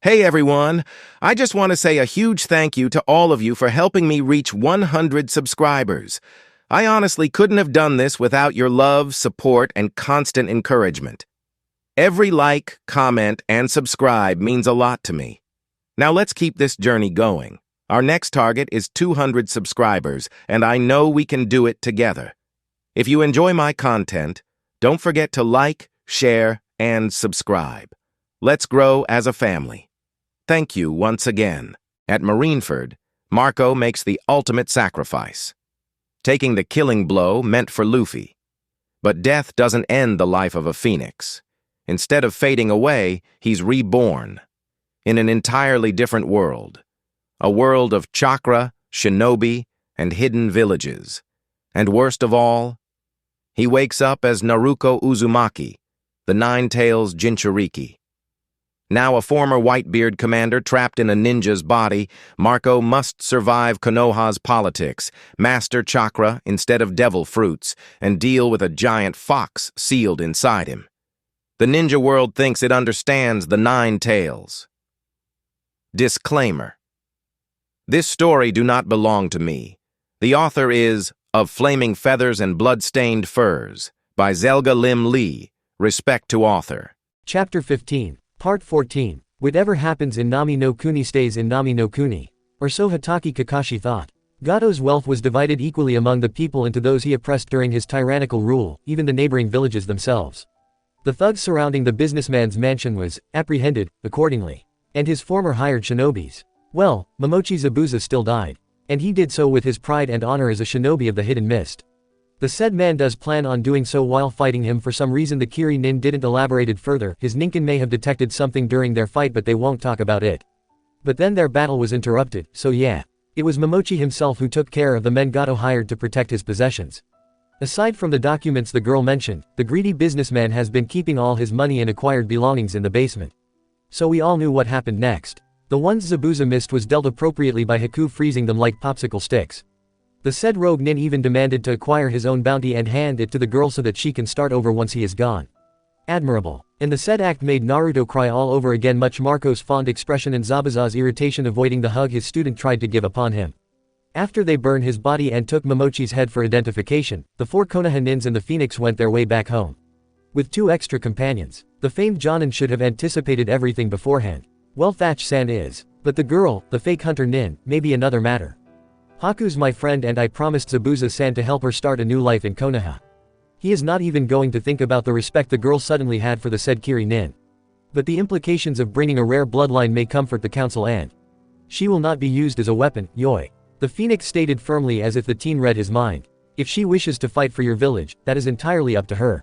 Hey everyone, I just want to say a huge thank you to all of you for helping me reach 100 subscribers. I honestly couldn't have done this without your love, support, and constant encouragement. Every like, comment, and subscribe means a lot to me. Now let's keep this journey going. Our next target is 200 subscribers, and I know we can do it together. If you enjoy my content, don't forget to like, share, and subscribe. Let's grow as a family. Thank you once again. At Marineford, Marco makes the ultimate sacrifice, taking the killing blow meant for Luffy. But death doesn't end the life of a phoenix. Instead of fading away, he's reborn in an entirely different world. A world of chakra, shinobi, and hidden villages. And worst of all, he wakes up as Naruto Uzumaki, the Nine-Tails Jinchuriki. Now a former Whitebeard commander trapped in a ninja's body, Marco must survive Konoha's politics, master chakra instead of devil fruits, and deal with a giant fox sealed inside him. The ninja world thinks it understands the Nine Tails. Disclaimer. This story do not belong to me. The author is Of Flaming Feathers and Bloodstained Furs by Zelga Lim Lee. Respect to author. Chapter 15. Part 14. Whatever happens in Nami no Kuni stays in Nami no Kuni. Or so Hatake Kakashi thought. Gato's wealth was divided equally among the people into those he oppressed during his tyrannical rule, even the neighboring villages themselves. The thugs surrounding the businessman's mansion was apprehended, accordingly. And his former hired shinobis. Well, Momochi Zabuza still died. And he did so with his pride and honor as a shinobi of the Hidden Mist. The said man does plan on doing so while fighting him. For some reason the Kiri Nin didn't elaborate further. His Ninkin may have detected something during their fight, but they won't talk about it. But then their battle was interrupted, so yeah. It was Momochi himself who took care of the men Gato hired to protect his possessions. Aside from the documents the girl mentioned, the greedy businessman has been keeping all his money and acquired belongings in the basement. So we all knew what happened next. The ones Zabuza missed was dealt appropriately by Haku, freezing them like popsicle sticks. The said rogue nin even demanded to acquire his own bounty and hand it to the girl so that she can start over once he is gone. Admirable. And the said act made Naruto cry all over again, much Marco's fond expression and Zabuza's irritation avoiding the hug his student tried to give upon him. After they burned his body and took Momochi's head for identification, the four Konoha nins and the Phoenix went their way back home. With two extra companions. The famed Jonin should have anticipated everything beforehand. Well, Thatch-san is. But the girl, the fake hunter nin, may be another matter. Haku's my friend and I promised Zabuza-san to help her start a new life in Konoha. He is not even going to think about the respect the girl suddenly had for the said Kiri nin. But the implications of bringing a rare bloodline may comfort the council, and she will not be used as a weapon, yoi. The Phoenix stated firmly, as if the teen read his mind. If she wishes to fight for your village, that is entirely up to her.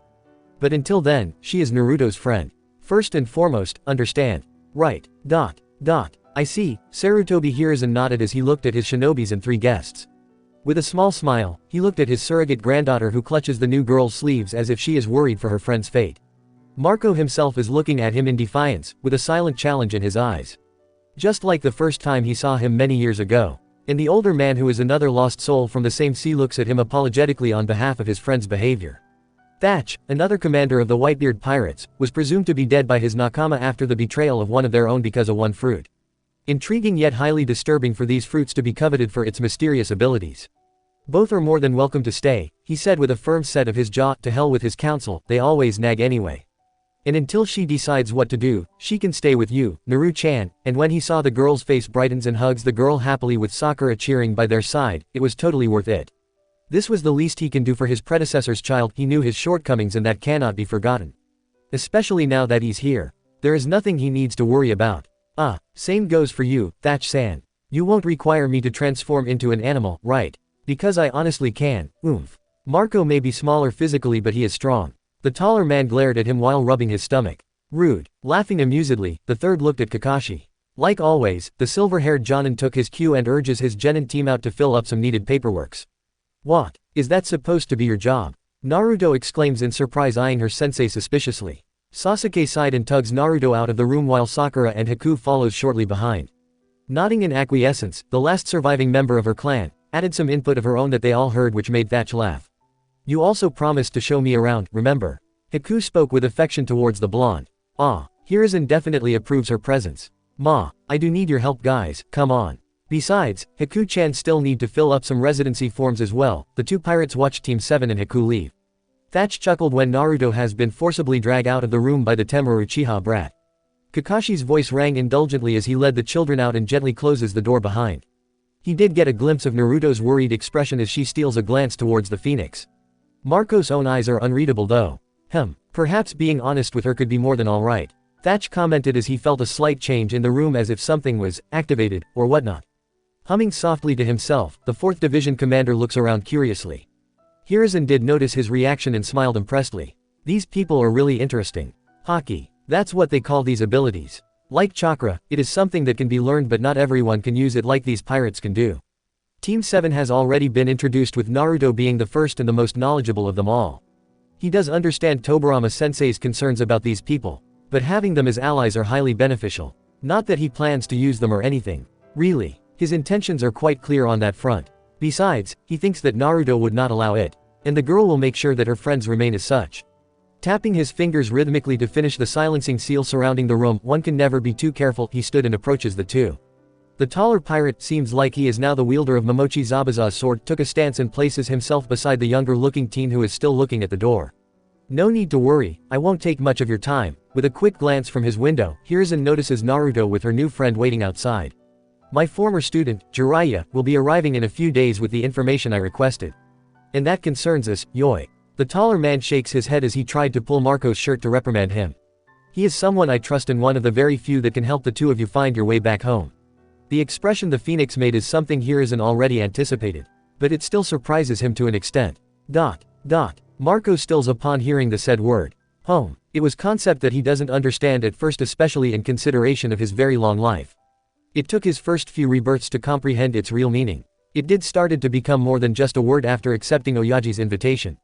But until then, she is Naruto's friend. First and foremost, understand. Right. I see. Sarutobi hears and nodded as he looked at his shinobis and three guests. With a small smile, he looked at his surrogate granddaughter who clutches the new girl's sleeves as if she is worried for her friend's fate. Marco himself is looking at him in defiance, with a silent challenge in his eyes. Just like the first time he saw him many years ago. And the older man, who is another lost soul from the same sea, looks at him apologetically on behalf of his friend's behavior. Thatch, another commander of the Whitebeard pirates, was presumed to be dead by his nakama after the betrayal of one of their own because of one fruit. Intriguing yet highly disturbing for these fruits to be coveted for its mysterious abilities. Both are more than welcome to stay, he said with a firm set of his jaw. To hell with his counsel, they always nag anyway. And until she decides what to do, she can stay with you, Naru-chan. And when he saw the girl's face brightens and hugs the girl happily with Sakura cheering by their side, it was totally worth it. This was the least he can do for his predecessor's child. He knew his shortcomings and that cannot be forgotten. Especially now that he's here. There is nothing he needs to worry about. Same goes for you, Thatch-san. You won't require me to transform into an animal, right? Because I honestly can, oomph. Marco may be smaller physically, but he is strong. The taller man glared at him while rubbing his stomach. Rude. Laughing amusedly, the third looked at Kakashi. Like always, the silver-haired Jonin took his cue and urges his genin team out to fill up some needed paperworks. What? Is that supposed to be your job? Naruto exclaims in surprise, eyeing her sensei suspiciously. Sasuke sighed and tugs Naruto out of the room while Sakura and Haku follows shortly behind. Nodding in acquiescence, the last surviving member of her clan added some input of her own that they all heard, which made Thatch laugh. You also promised to show me around, remember? Haku spoke with affection towards the blonde. Hiruzen definitely approves her presence. Ma, I do need your help guys, come on. Besides, Haku-chan still need to fill up some residency forms as well. The two pirates watched Team 7 and Haku leave. Thatch chuckled when Naruto has been forcibly dragged out of the room by the Temoru Uchiha brat. Kakashi's voice rang indulgently as he led the children out and gently closes the door behind. He did get a glimpse of Naruto's worried expression as she steals a glance towards the phoenix. Marco's own eyes are unreadable though. Perhaps being honest with her could be more than alright. Thatch commented as he felt a slight change in the room as if something was activated, or whatnot. Humming softly to himself, the 4th Division commander looks around curiously. Hiruzen did notice his reaction and smiled impressedly. These people are really interesting. Haki. That's what they call these abilities. Like chakra, it is something that can be learned but not everyone can use it like these pirates can do. Team 7 has already been introduced with Naruto being the first and the most knowledgeable of them all. He does understand Tobirama-sensei's concerns about these people, but having them as allies are highly beneficial. Not that he plans to use them or anything. Really, his intentions are quite clear on that front. Besides, he thinks that Naruto would not allow it, and the girl will make sure that her friends remain as such. Tapping his fingers rhythmically to finish the silencing seal surrounding the room, one can never be too careful. He stood and approaches the two. The taller pirate, seems like he is now the wielder of Momochi Zabuza's sword, took a stance and places himself beside the younger-looking teen who is still looking at the door. No need to worry, I won't take much of your time. With a quick glance from his window, Hiruzen notices Naruto with her new friend waiting outside. My former student, Jiraiya, will be arriving in a few days with the information I requested. And that concerns us, Yoi. The taller man shakes his head as he tried to pull Marco's shirt to reprimand him. He is someone I trust and one of the very few that can help the two of you find your way back home. The expression the Phoenix made is something Hiruzen already anticipated, but it still surprises him to an extent. Marco stills upon hearing the said word. Home. It was concept that he doesn't understand at first, especially in consideration of his very long life. It took his first few rebirths to comprehend its real meaning. It did started to become more than just a word after accepting Oyaji's invitation.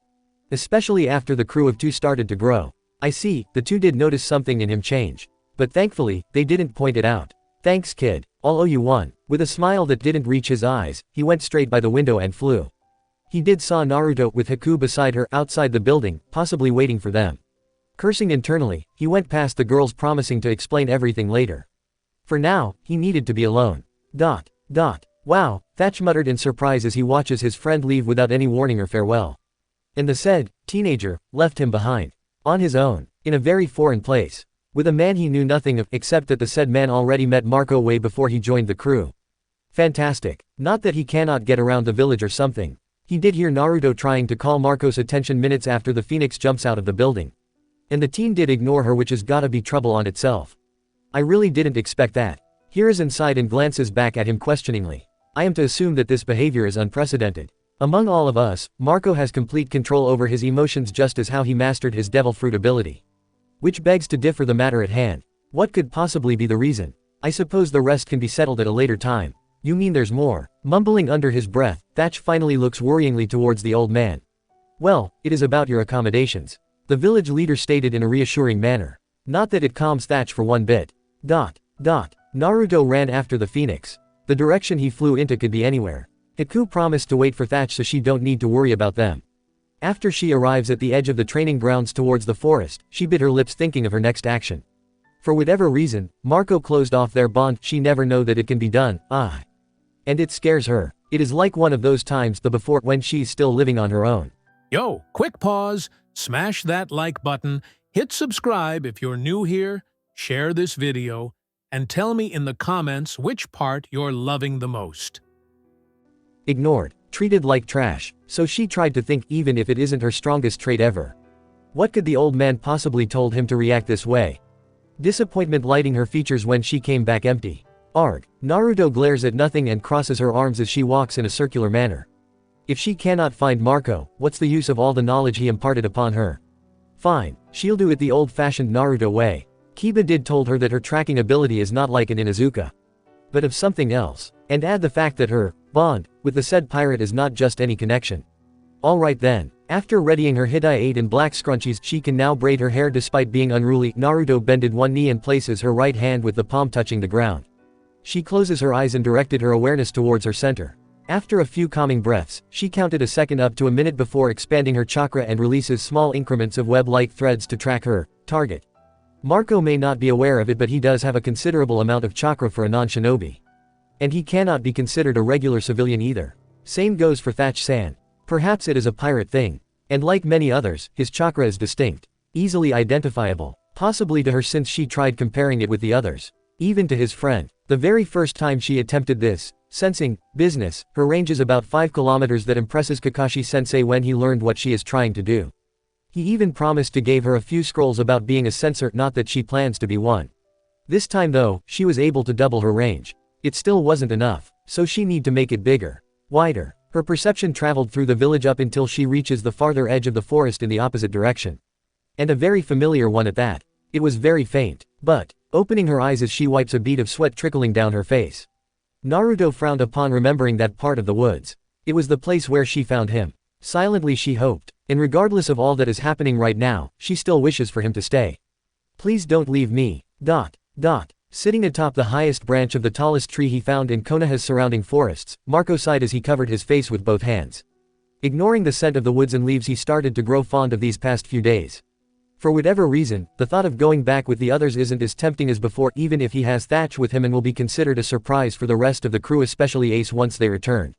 Especially after the crew of two started to grow. I see, the two did notice something in him change. But thankfully, they didn't point it out. Thanks kid, I'll owe you one. With a smile that didn't reach his eyes, he went straight by the window and flew. He did saw Naruto with Haku beside her outside the building, possibly waiting for them. Cursing internally, he went past the girls promising to explain everything later. For now, he needed to be alone. Wow, Thatch muttered in surprise as he watches his friend leave without any warning or farewell. And the said teenager left him behind. On his own, in a very foreign place. With a man he knew nothing of, except that the said man already met Marco way before he joined the crew. Fantastic. Not that he cannot get around the village or something. He did hear Naruto trying to call Marco's attention minutes after the Phoenix jumps out of the building. And the teen did ignore her, which has gotta be trouble on itself. I really didn't expect that. Hiruzen sighed and glances back at him questioningly. I am to assume that this behavior is unprecedented. Among all of us, Marco has complete control over his emotions just as how he mastered his devil fruit ability. Which begs to differ the matter at hand. What could possibly be the reason? I suppose the rest can be settled at a later time. You mean there's more? Mumbling under his breath, Thatch finally looks worryingly towards the old man. Well, it is about your accommodations. The village leader stated in a reassuring manner. Not that it calms Thatch for one bit. Naruto ran after the Phoenix. The direction he flew into could be anywhere. Haku promised to wait for Thatch so she don't need to worry about them. After she arrives at the edge of the training grounds towards the forest, she bit her lips thinking of her next action. For whatever reason, Marco closed off their bond. She never know that it can be done, and it scares her. It is like one of those times the before when she's still living on her own. Yo, quick pause, smash that like button, hit subscribe if you're new here, share this video, and tell me in the comments which part you're loving the most. Ignored, treated like trash, so she tried to think even if it isn't her strongest trait ever. What could the old man possibly told him to react this way? Disappointment lighting her features when she came back empty. Arg. Naruto glares at nothing and crosses her arms as she walks in a circular manner. If she cannot find Marco, what's the use of all the knowledge he imparted upon her? Fine, she'll do it the old-fashioned Naruto way. Kiba did told her that her tracking ability is not like an Inuzuka, but of something else. And add the fact that her bond with the said pirate is not just any connection. Alright then. After readying her Hitai-8 in black scrunchies, she can now braid her hair despite being unruly. Naruto bended one knee and places her right hand with the palm touching the ground. She closes her eyes and directed her awareness towards her center. After a few calming breaths, she counted a second up to a minute before expanding her chakra and releases small increments of web-like threads to track her target. Marco may not be aware of it, but he does have a considerable amount of chakra for a non-shinobi. And he cannot be considered a regular civilian either. Same goes for Thatch-san. Perhaps it is a pirate thing. And like many others, his chakra is distinct, easily identifiable, possibly to her since she tried comparing it with the others. Even to his friend. The very first time she attempted this, sensing, business, her range is about 5 kilometers. That impresses Kakashi-sensei when he learned what she is trying to do. He even promised to give her a few scrolls about being a sensor, not that she plans to be one. This time though, she was able to double her range. It still wasn't enough, so she need to make it bigger, wider. Her perception traveled through the village up until she reaches the farther edge of the forest in the opposite direction. And a very familiar one at that. It was very faint, but, opening her eyes as she wipes a bead of sweat trickling down her face. Naruto frowned upon remembering that part of the woods. It was the place where she found him. Silently she hoped, and regardless of all that is happening right now, she still wishes for him to stay. Please don't leave me. ... Sitting atop the highest branch of the tallest tree he found in Konoha's surrounding forests, Marco sighed as he covered his face with both hands. Ignoring the scent of the woods and leaves, he started to grow fond of these past few days. For whatever reason, the thought of going back with the others isn't as tempting as before, even if he has Thatch with him and will be considered a surprise for the rest of the crew, especially Ace once they return.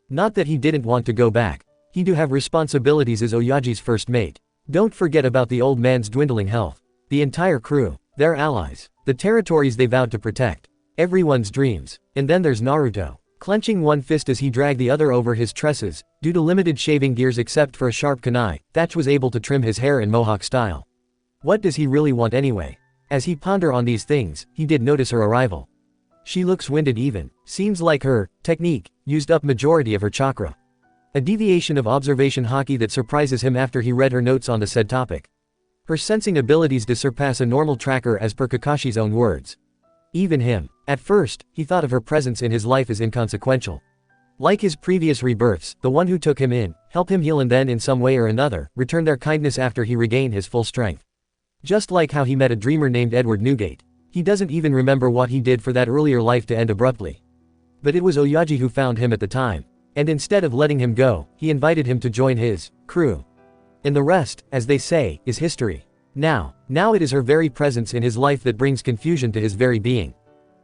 Not that he didn't want to go back. He do have responsibilities as Oyaji's first mate. Don't forget about the old man's dwindling health. The entire crew. Their allies. The territories they vowed to protect. Everyone's dreams. And then there's Naruto. Clenching one fist as he dragged the other over his tresses, due to limited shaving gears except for a sharp kunai, Thatch was able to trim his hair in mohawk style. What does he really want anyway? As he pondered on these things, he did notice her arrival. She looks winded even. Seems like her technique used up majority of her chakra. A deviation of observation haki that surprises him after he read her notes on the said topic. Her sensing abilities do surpass a normal tracker as per Kakashi's own words. Even him. At first, he thought of her presence in his life as inconsequential. Like his previous rebirths, the one who took him in, helped him heal and then in some way or another, returned their kindness after he regained his full strength. Just like how he met a dreamer named Edward Newgate. He doesn't even remember what he did for that earlier life to end abruptly. But it was Oyaji who found him at the time. And instead of letting him go, he invited him to join his crew. And the rest, as they say, is history. Now it is her very presence in his life that brings confusion to his very being.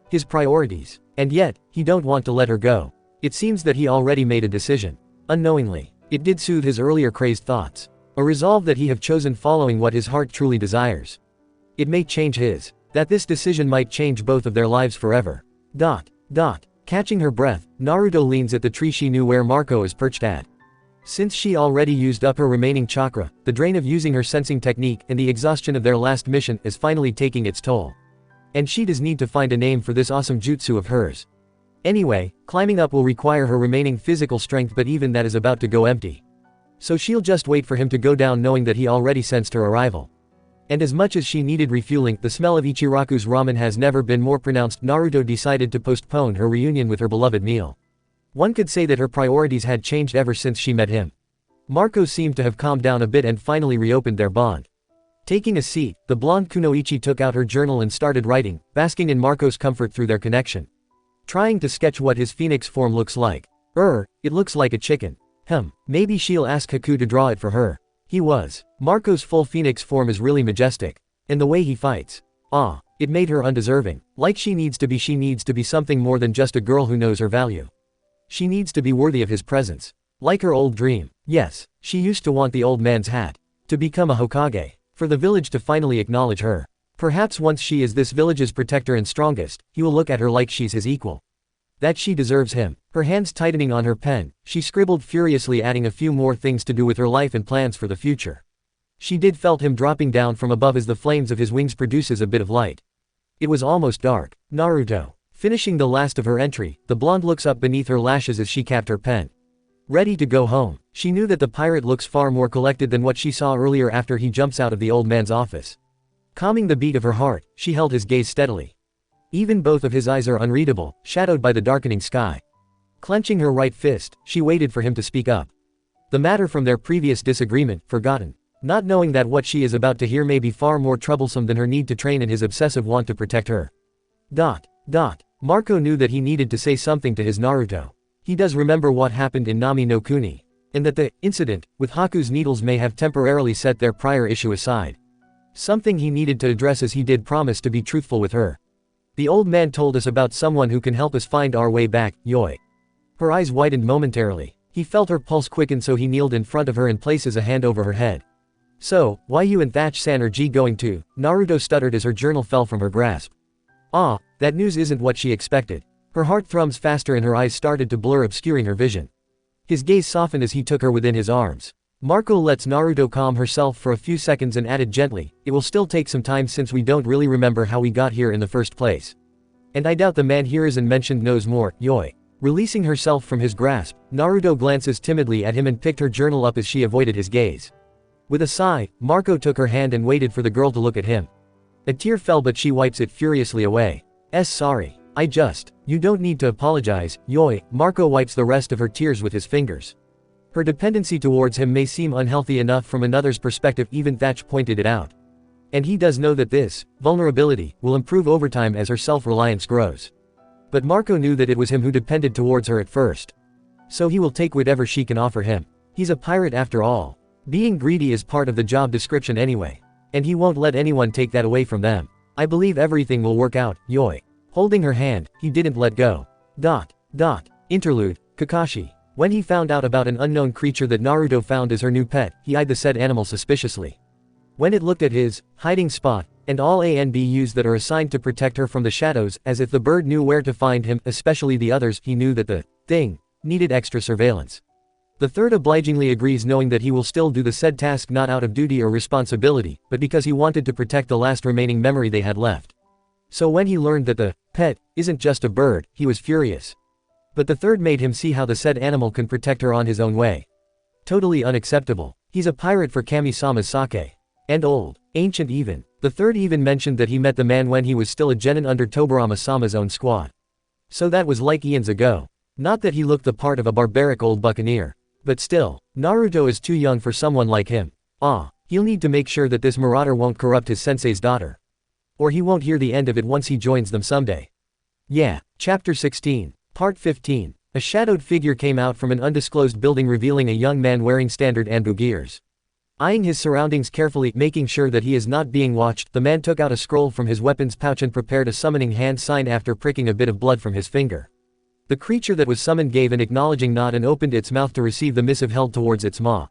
His priorities. And yet, he don't want to let her go. It seems that he already made a decision. Unknowingly. It did soothe his earlier crazed thoughts. A resolve that he have chosen following what his heart truly desires. It may change his. That this decision might change both of their lives forever. ... Catching her breath, Naruto leans at the tree she knew where Marco is perched at. Since she already used up her remaining chakra, the drain of using her sensing technique and the exhaustion of their last mission is finally taking its toll. And she does need to find a name for this awesome jutsu of hers. Anyway, climbing up will require her remaining physical strength, but even that is about to go empty. So she'll just wait for him to go down, knowing that he already sensed her arrival. And as much as she needed refueling, the smell of Ichiraku's ramen has never been more pronounced. Naruto decided to postpone her reunion with her beloved meal. One could say that her priorities had changed ever since she met him. Marco seemed to have calmed down a bit and finally reopened their bond. Taking a seat, the blonde Kunoichi took out her journal and started writing, basking in Marco's comfort through their connection. Trying to sketch what his phoenix form looks like. It looks like a chicken. Maybe she'll ask Haku to draw it for her. He was. Marco's full phoenix form is really majestic. And the way he fights. It made her undeserving. Like she needs to be something more than just a girl who knows her value. She needs to be worthy of his presence. Like her old dream. Yes, she used to want the old man's hat. To become a Hokage. For the village to finally acknowledge her. Perhaps once she is this village's protector and strongest, he will look at her like she's his equal. That she deserves him. Her hands tightening on her pen, she scribbled furiously, adding a few more things to do with her life and plans for the future. She did felt him dropping down from above as the flames of his wings produces a bit of light. It was almost dark. Naruto. Finishing the last of her entry, the blonde looks up beneath her lashes as she capped her pen. Ready to go home. She knew that the pirate looks far more collected than what she saw earlier after he jumps out of the old man's office. Calming the beat of her heart, she held his gaze steadily. Even both of his eyes are unreadable, shadowed by the darkening sky. Clenching her right fist, she waited for him to speak up. The matter from their previous disagreement, forgotten. Not knowing that what she is about to hear may be far more troublesome than her need to train and his obsessive want to protect her. Marco knew that he needed to say something to his Naruto. He does remember what happened in Nami no Kuni. And that the incident with Haku's needles may have temporarily set their prior issue aside. Something he needed to address as he did promise to be truthful with her. The old man told us about someone who can help us find our way back, Yoi. Her eyes widened momentarily. He felt her pulse quicken, so he kneeled in front of her and places a hand over her head. So, why you and Thatch-san are going to? Naruto stuttered as her journal fell from her grasp. Ah, that news isn't what she expected. Her heart thrums faster and her eyes started to blur, obscuring her vision. His gaze softened as he took her within his arms. Marco lets Naruto calm herself for a few seconds and added gently, "It will still take some time since we don't really remember how we got here in the first place. And I doubt the man here isn't mentioned knows more, Yoi." Releasing herself from his grasp, Naruto glances timidly at him and picked her journal up as she avoided his gaze. With a sigh, Marco took her hand and waited for the girl to look at him. A tear fell, but she wipes it furiously away. Sorry. You don't need to apologize, Yoi." Marco wipes the rest of her tears with his fingers. Her dependency towards him may seem unhealthy enough from another's perspective, even Thatch pointed it out. And he does know that this vulnerability will improve over time as her self-reliance grows. But Marco knew that it was him who depended towards her at first. So he will take whatever she can offer him. He's a pirate after all. Being greedy is part of the job description anyway. And he won't let anyone take that away from them. "I believe everything will work out, Yoi." Holding her hand, he didn't let go. Interlude, Kakashi. When he found out about an unknown creature that Naruto found as her new pet, he eyed the said animal suspiciously. When it looked at his hiding spot, and all ANBUs that are assigned to protect her from the shadows, as if the bird knew where to find him, especially the others, he knew that the thing needed extra surveillance. The third obligingly agrees, knowing that he will still do the said task not out of duty or responsibility, but because he wanted to protect the last remaining memory they had left. So when he learned that the pet isn't just a bird, he was furious. But the third made him see how the said animal can protect her on his own way. Totally unacceptable. He's a pirate for Kami-sama's sake. And old, ancient even. The third even mentioned that he met the man when he was still a genin under Tobirama-sama's own squad. So that was like eons ago. Not that he looked the part of a barbaric old buccaneer. But still, Naruto is too young for someone like him. He'll need to make sure that this marauder won't corrupt his sensei's daughter. Or he won't hear the end of it once he joins them someday. Yeah. Chapter 16. Part 15. A shadowed figure came out from an undisclosed building, revealing a young man wearing standard Anbu gears. Eyeing his surroundings carefully, making sure that he is not being watched, the man took out a scroll from his weapons pouch and prepared a summoning hand sign after pricking a bit of blood from his finger. The creature that was summoned gave an acknowledging nod and opened its mouth to receive the missive held towards its maw.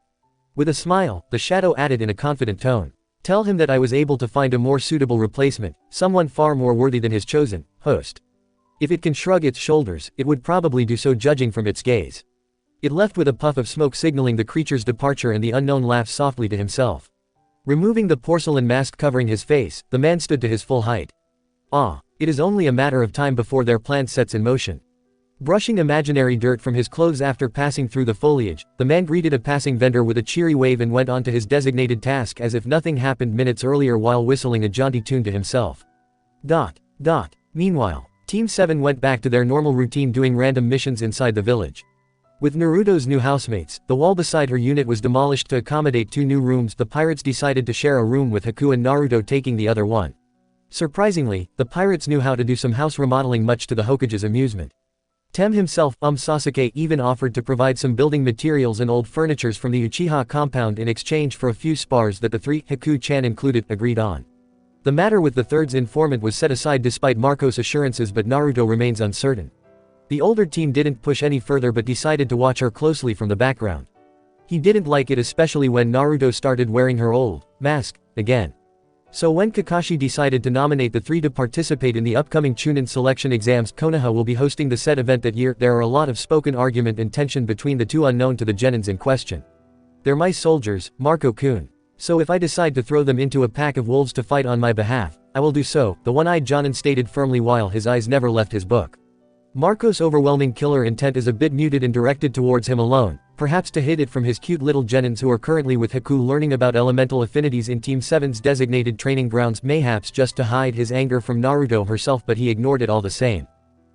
With a smile, the shadow added in a confident tone, "Tell him that I was able to find a more suitable replacement, someone far more worthy than his chosen host. If it can shrug its shoulders, it would probably do so, judging from its gaze." It left with a puff of smoke signaling the creature's departure, and the unknown laughed softly to himself. Removing the porcelain mask covering his face, the man stood to his full height. It is only a matter of time before their plan sets in motion. Brushing imaginary dirt from his clothes after passing through the foliage, the man greeted a passing vendor with a cheery wave and went on to his designated task as if nothing happened minutes earlier, while whistling a jaunty tune to himself. Meanwhile, Team 7 went back to their normal routine, doing random missions inside the village. With Naruto's new housemates, the wall beside her unit was demolished to accommodate 2 new rooms. The pirates decided to share a room, with Haku and Naruto taking the other one. Surprisingly, the pirates knew how to do some house remodeling, much to the Hokage's amusement. Tem himself, Sasuke, even offered to provide some building materials and old furnitures from the Uchiha compound in exchange for a few spars that the 3, Haku-chan included, agreed on. The matter with the third's informant was set aside despite Marco's assurances, but Naruto remains uncertain. The older team didn't push any further but decided to watch her closely from the background. He didn't like it, especially when Naruto started wearing her old mask again. So when Kakashi decided to nominate the 3 to participate in the upcoming Chunin selection exams, Konoha will be hosting the said event that year. There are a lot of spoken argument and tension between the 2 unknown to the genins in question. They're my soldiers, Marco-kun. So if I decide to throw them into a pack of wolves to fight on my behalf, I will do so, the one-eyed Jonin stated firmly while his eyes never left his book. Marco's overwhelming killer intent is a bit muted and directed towards him alone, perhaps to hide it from his cute little genins who are currently with Haku learning about elemental affinities in Team 7's designated training grounds, mayhaps just to hide his anger from Naruto herself, but he ignored it all the same.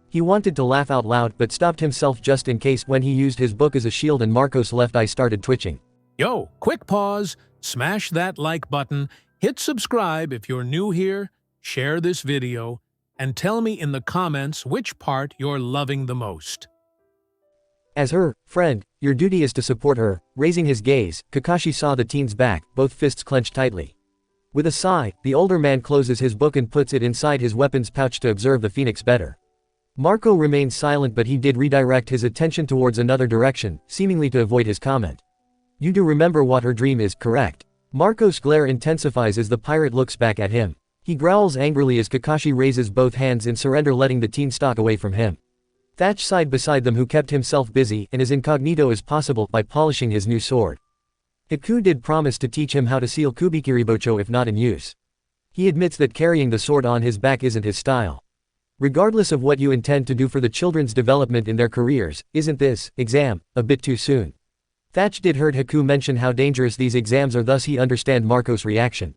He wanted to laugh out loud but stopped himself just in case when he used his book as a shield and Marco's left eye started twitching. Yo, quick pause, smash that like button, hit subscribe if you're new here, share this video, and tell me in the comments which part you're loving the most. As her friend, your duty is to support her. Raising his gaze, Kakashi saw the teen's back, both fists clenched tightly. With a sigh, the older man closes his book and puts it inside his weapons pouch to observe the phoenix better. Marco remains silent, but he did redirect his attention towards another direction, seemingly to avoid his comment. You do remember what her dream is, correct? Marco's glare intensifies as the pirate looks back at him. He growls angrily as Kakashi raises both hands in surrender, letting the teen stalk away from him. Thatch sighed beside them, who kept himself busy and as incognito as possible by polishing his new sword. Haku did promise to teach him how to seal Kubikiribocho if not in use. He admits that carrying the sword on his back isn't his style. Regardless of what you intend to do for the children's development in their careers, isn't this exam a bit too soon? Thatch did heard Haku mention how dangerous these exams are, thus he understand Marco's reaction.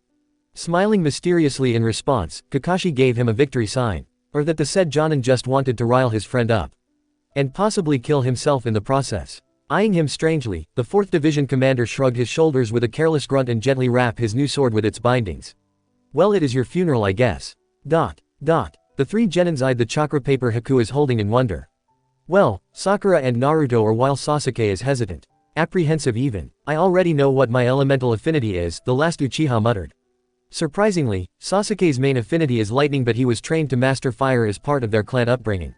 Smiling mysteriously in response, Kakashi gave him a victory sign, or that the said Jonin just wanted to rile his friend up. And possibly kill himself in the process. Eyeing him strangely, the 4th Division commander shrugged his shoulders with a careless grunt and gently wrapped his new sword with its bindings. Well, it is your funeral, I guess. The 3 genins eyed the chakra paper Haku is holding in wonder. Well, Sakura and Naruto are, while Sasuke is hesitant. Apprehensive even. I already know what my elemental affinity is, the last Uchiha muttered. Surprisingly, Sasuke's main affinity is lightning, but he was trained to master fire as part of their clan upbringing.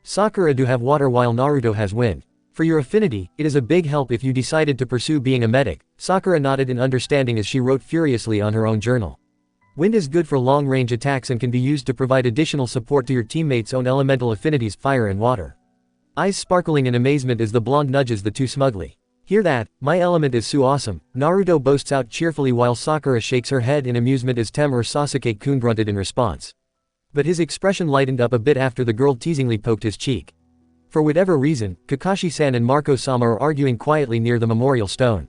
Sakura do have water while Naruto has wind. For your affinity, it is a big help if you decided to pursue being a medic. Sakura nodded in understanding as she wrote furiously on her own journal. Wind is good for long-range attacks and can be used to provide additional support to your teammates' own elemental affinities, fire and water. Eyes sparkling in amazement as the blonde nudges the two smugly. Hear that? My element is so awesome, Naruto boasts out cheerfully while Sakura shakes her head in amusement as Tem or Sasuke-kun grunted in response. But his expression lightened up a bit after the girl teasingly poked his cheek. For whatever reason, Kakashi-san and Marco-sama are arguing quietly near the memorial stone.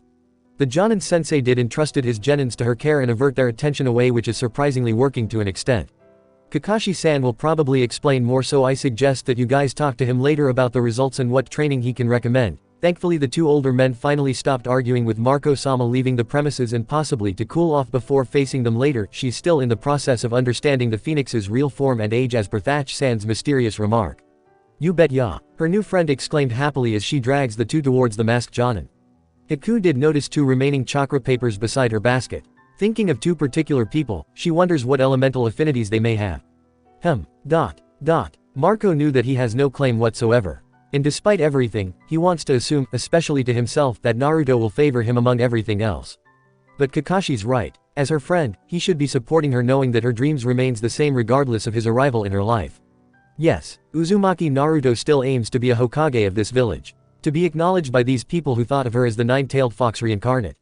The Jonin sensei did entrusted his genins to her care and avert their attention away, which is surprisingly working to an extent. Kakashi-san will probably explain more, so I suggest that you guys talk to him later about the results and what training he can recommend. Thankfully the two older men finally stopped arguing with Marco-sama, leaving the premises and possibly to cool off before facing them later. She's still in the process of understanding the phoenix's real form and age as per Thatch-san's mysterious remark. You bet ya, her new friend exclaimed happily as she drags the two towards the masked Jonin. Haku did notice 2 remaining chakra papers beside her basket. Thinking of 2 particular people, she wonders what elemental affinities they may have. Marco knew that he has no claim whatsoever. And despite everything, he wants to assume, especially to himself, that Naruto will favor him among everything else. But Kakashi's right. As her friend, he should be supporting her, knowing that her dreams remains the same regardless of his arrival in her life. Yes, Uzumaki Naruto still aims to be a Hokage of this village. To be acknowledged by these people who thought of her as the 9-tailed fox reincarnate.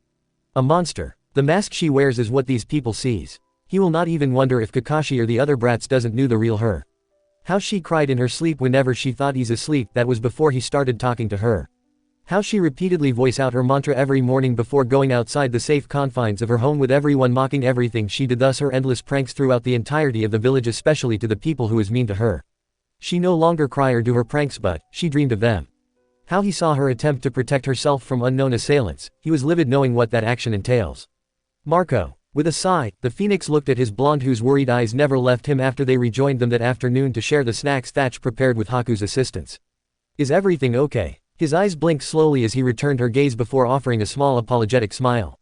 A monster. The mask she wears is what these people sees. He will not even wonder if Kakashi or the other brats doesn't knew the real her. How she cried in her sleep whenever she thought he's asleep, that was before he started talking to her. How she repeatedly voice out her mantra every morning before going outside the safe confines of her home, with everyone mocking everything she did, thus her endless pranks throughout the entirety of the village, especially to the people who is mean to her. She no longer cry or do her pranks, but she dreamed of them. How he saw her attempt to protect herself from unknown assailants, he was livid knowing what that action entails. Marco. With a sigh, the phoenix looked at his blonde, whose worried eyes never left him after they rejoined them that afternoon to share the snacks Thatch prepared with Haku's assistance. Is everything okay? His eyes blinked slowly as he returned her gaze before offering a small apologetic smile.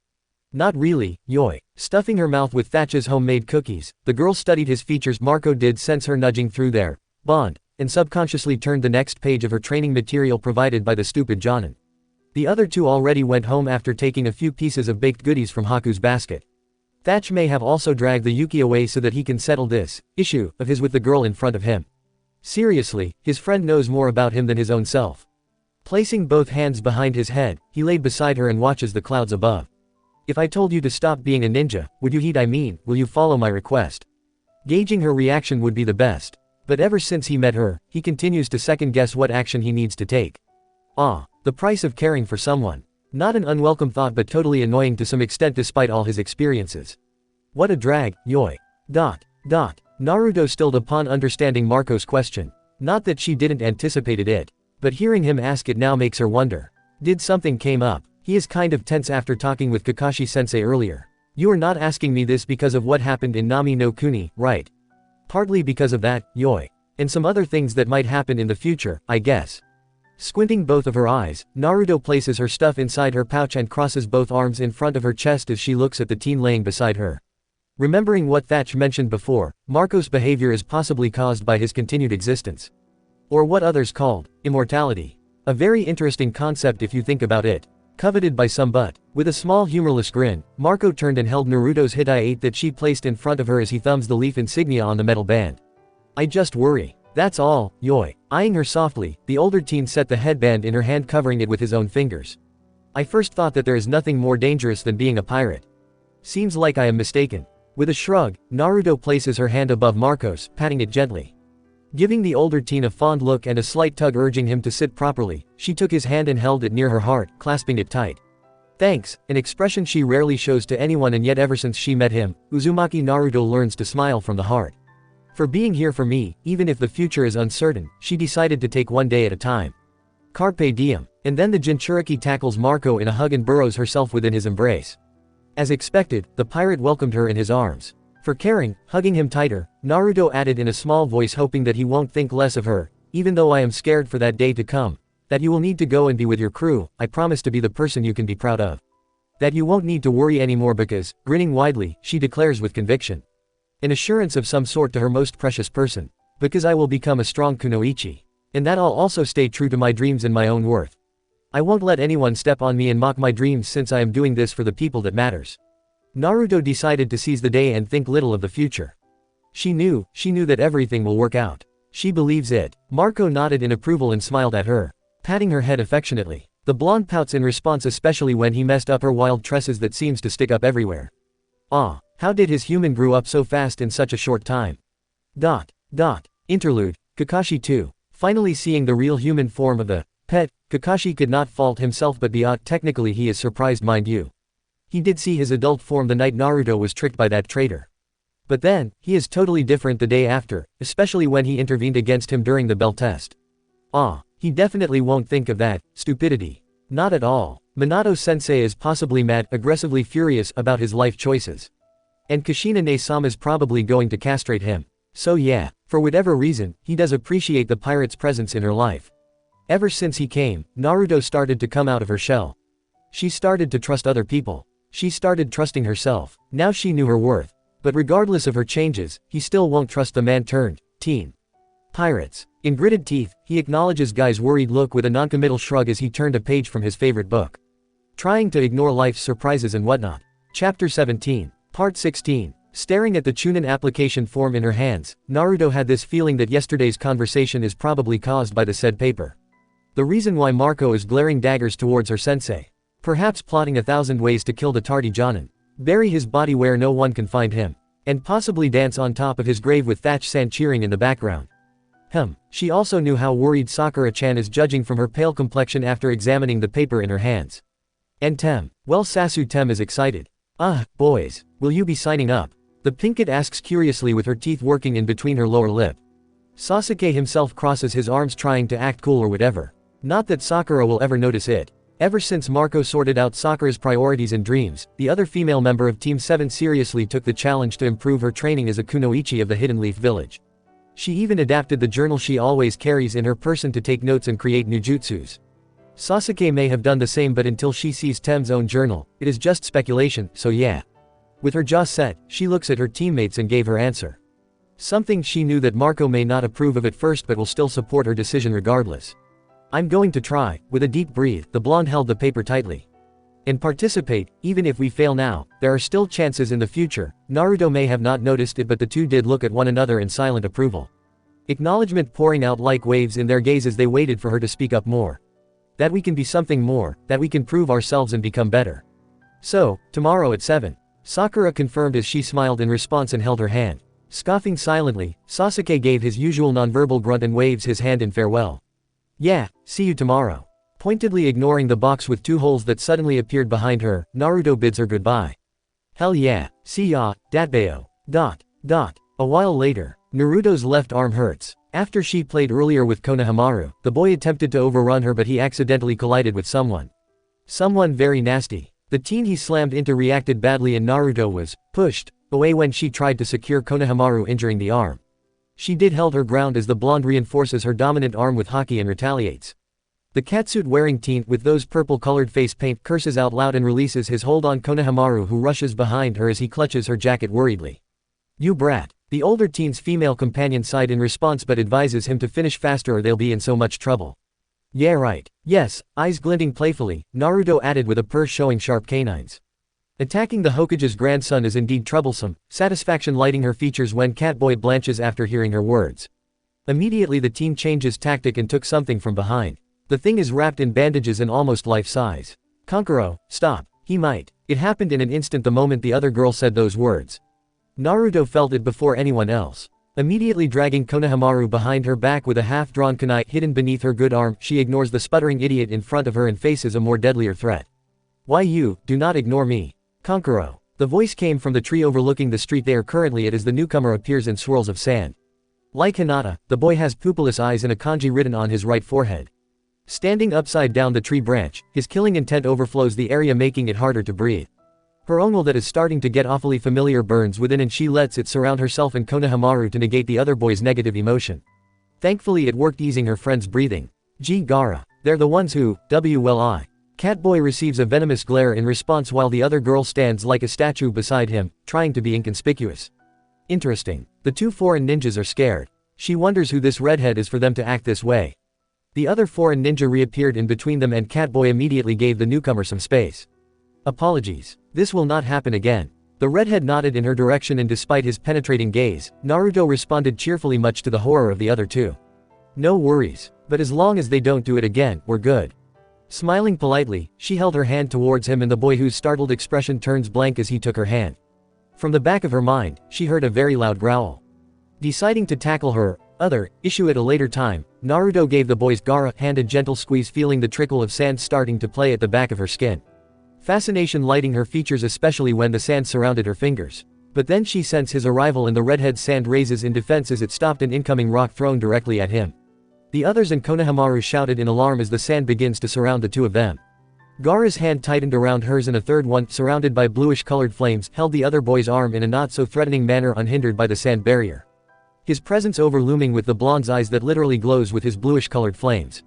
Not really, Yoi. Stuffing her mouth with Thatch's homemade cookies, the girl studied his features. Marco did sense her nudging through their bond, and subconsciously turned the next page of her training material provided by the stupid Jonin. The other two already went home after taking a few pieces of baked goodies from Haku's basket. Thatch may have also dragged the Yuki away so that he can settle this issue of his with the girl in front of him. Seriously, his friend knows more about him than his own self. Placing both hands behind his head, he laid beside her and watches the clouds above. If I told you to stop being a ninja, would you heed? I mean, will you follow my request? Gauging her reaction would be the best. But ever since he met her, he continues to second-guess what action he needs to take. The price of caring for someone. Not an unwelcome thought, but totally annoying to some extent despite all his experiences. What a drag, Yoi. Naruto stilled upon understanding Marco's question. Not that she didn't anticipated it, but hearing him ask it now makes her wonder. Did something came up? He is kind of tense after talking with Kakashi-sensei earlier. You are not asking me this because of what happened in Nami no Kuni, right? Partly because of that, Yoi. And some other things that might happen in the future, I guess. Squinting both of her eyes, Naruto places her stuff inside her pouch and crosses both arms in front of her chest as she looks at the teen laying beside her. Remembering what Thatch mentioned before, Marco's behavior is possibly caused by his continued existence. Or what others called immortality. A very interesting concept if you think about it. Coveted by some but. With a small humorless grin, Marco turned and held Naruto's Hitai-8 that she placed in front of her as he thumbs the leaf insignia on the metal band. I just worry. That's all, yoi. Eyeing her softly, the older teen set the headband in her hand, covering it with his own fingers. I first thought that there is nothing more dangerous than being a pirate. Seems like I am mistaken. With a shrug, Naruto places her hand above Marco's, patting it gently. Giving the older teen a fond look and a slight tug urging him to sit properly, she took his hand and held it near her heart, clasping it tight. Thanks, an expression she rarely shows to anyone, and yet ever since she met him, Uzumaki Naruto learns to smile from the heart. For being here for me, even if the future is uncertain, she decided to take one day at a time. Carpe diem. And then the Jinchuriki tackles Marco in a hug and burrows herself within his embrace. As expected, the pirate welcomed her in his arms. For caring, hugging him tighter, Naruto added in a small voice, hoping that he won't think less of her, even though I am scared for that day to come. That you will need to go and be with your crew, I promise to be the person you can be proud of. That you won't need to worry anymore because, grinning widely, she declares with conviction. An assurance of some sort to her most precious person. Because I will become a strong kunoichi. And that I'll also stay true to my dreams and my own worth. I won't let anyone step on me and mock my dreams, since I am doing this for the people that matters. Naruto decided to seize the day and think little of the future. She knew that everything will work out. She believes it. Marco nodded in approval and smiled at her, patting her head affectionately. The blonde pouts in response, especially when he messed up her wild tresses that seems to stick up everywhere. Ah, how did his human grew up so fast in such a short time? Interlude, Kakashi 2. Finally seeing the real human form of the pet, Kakashi could not fault himself, but technically he is surprised, mind you. He did see his adult form the night Naruto was tricked by that traitor. But then, he is totally different the day after, especially when he intervened against him during the bell test. He definitely won't think of that stupidity. Not at all. Minato-sensei is possibly mad, aggressively furious about his life choices. And Kushina-ne-sama's probably going to castrate him. So yeah, for whatever reason, he does appreciate the pirate's presence in her life. Ever since he came, Naruto started to come out of her shell. She started to trust other people. She started trusting herself. Now she knew her worth. But regardless of her changes, he still won't trust the man-turned-teen. Pirates. In gritted teeth, he acknowledges Guy's worried look with a noncommittal shrug as he turned a page from his favorite book. Trying to ignore life's surprises and whatnot. Chapter 17. Part 16. Staring at the Chunin application form in her hands, Naruto had this feeling that yesterday's conversation is probably caused by the said paper. The reason why Marco is glaring daggers towards her sensei. Perhaps plotting 1,000 ways to kill the tardy Jonin. Bury his body where no one can find him. And possibly dance on top of his grave with Thatch-san cheering in the background. She also knew how worried Sakura-chan is, judging from her pale complexion after examining the paper in her hands. And Tem. Well, Sasu-tem is excited. Boys, will you be signing up? The pinkett asks curiously with her teeth working in between her lower lip. Sasuke himself crosses his arms trying to act cool or whatever. Not that Sakura will ever notice it. Ever since Marco sorted out Sakura's priorities and dreams, the other female member of Team 7 seriously took the challenge to improve her training as a kunoichi of the Hidden Leaf Village. She even adapted the journal she always carries in her person to take notes and create new jutsus. Sasuke may have done the same, but until she sees Tem's own journal, it is just speculation, so yeah. With her jaw set, she looks at her teammates and gave her answer. Something she knew that Marco may not approve of at first but will still support her decision regardless. I'm going to try. With a deep breath, the blonde held the paper tightly. And participate, even if we fail now, there are still chances in the future. Naruto may have not noticed it, but the two did look at one another in silent approval. Acknowledgement pouring out like waves in their gaze as they waited for her to speak up more. That we can be something more, that we can prove ourselves and become better. So, tomorrow at 7. Sakura confirmed as she smiled in response and held her hand. Scoffing silently, Sasuke gave his usual nonverbal grunt and waves his hand in farewell. Yeah, see you tomorrow. Pointedly ignoring the box with 2 holes that suddenly appeared behind her, Naruto bids her goodbye. Hell yeah, see ya, datbeo. A while later, Naruto's left arm hurts. After she played earlier with Konohamaru, the boy attempted to overrun her, but he accidentally collided with someone. Someone very nasty. The teen he slammed into reacted badly and Naruto was pushed away when she tried to secure Konohamaru, injuring the arm. She did held her ground as the blonde reinforces her dominant arm with haki and retaliates. The catsuit-wearing teen with those purple-colored face paint curses out loud and releases his hold on Konohamaru, who rushes behind her as he clutches her jacket worriedly. "You brat." The older teen's female companion sighed in response but advises him to finish faster or they'll be in so much trouble. "Yeah right. Yes," eyes glinting playfully, Naruto added with a purr showing sharp canines. Attacking the Hokage's grandson is indeed troublesome, satisfaction lighting her features when Catboy blanches after hearing her words. Immediately the teen changes tactic and took something from behind. The thing is wrapped in bandages and almost life-size. "Kankuro, stop. He might." It happened in an instant the moment the other girl said those words. Naruto felt it before anyone else. Immediately dragging Konohamaru behind her back with a half-drawn kunai hidden beneath her good arm, she ignores the sputtering idiot in front of her and faces a more deadlier threat. "Why you, do not ignore me. Kankuro." The voice came from the tree overlooking the street they are currently at as the newcomer appears in swirls of sand. Like Hinata, the boy has pupilless eyes and a kanji written on his right forehead. Standing upside down the tree branch, his killing intent overflows the area making it harder to breathe. Her ongle that is starting to get awfully familiar burns within and she lets it surround herself and Konohamaru to negate the other boy's negative emotion. Thankfully it worked, easing her friend's breathing. "Gee Gaara. They're the ones who, I." Catboy receives a venomous glare in response while the other girl stands like a statue beside him, trying to be inconspicuous. Interesting. The two foreign ninjas are scared. She wonders who this redhead is for them to act this way. The other foreign ninja reappeared in between them and Catboy immediately gave the newcomer some space. "Apologies. This will not happen again." The redhead nodded in her direction and despite his penetrating gaze, Naruto responded cheerfully much to the horror of the other two. "No worries. But as long as they don't do it again, we're good." Smiling politely, she held her hand towards him and the boy whose startled expression turns blank as he took her hand. From the back of her mind, she heard a very loud growl. Deciding to tackle her other issue at a later time, Naruto gave the boy's Gaara hand a gentle squeeze, feeling the trickle of sand starting to play at the back of her skin. Fascination lighting her features, especially when the sand surrounded her fingers. But then she sensed his arrival and the redhead's sand raises in defense as it stopped an incoming rock thrown directly at him. The others and Konohamaru shouted in alarm as the sand begins to surround the two of them. Gaara's hand tightened around hers and a third one, surrounded by bluish-colored flames, held the other boy's arm in a not-so-threatening manner unhindered by the sand barrier. His presence overlooming with the blonde's eyes that literally glows with his bluish-colored flames.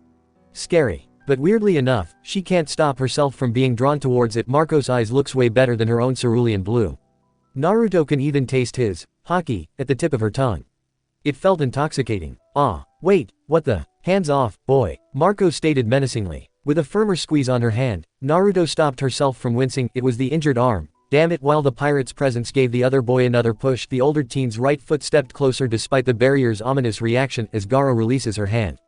Scary. But weirdly enough, she can't stop herself from being drawn towards it. Marco's eyes looks way better than her own cerulean blue. Naruto can even taste his haki at the tip of her tongue. It felt intoxicating. "Ah, wait, what the? Hands off, boy," Marco stated menacingly. With a firmer squeeze on her hand, Naruto stopped herself from wincing. It was the injured arm. Damn it. While the pirate's presence gave the other boy another push, the older teen's right foot stepped closer despite the barrier's ominous reaction as Gaara releases her hand.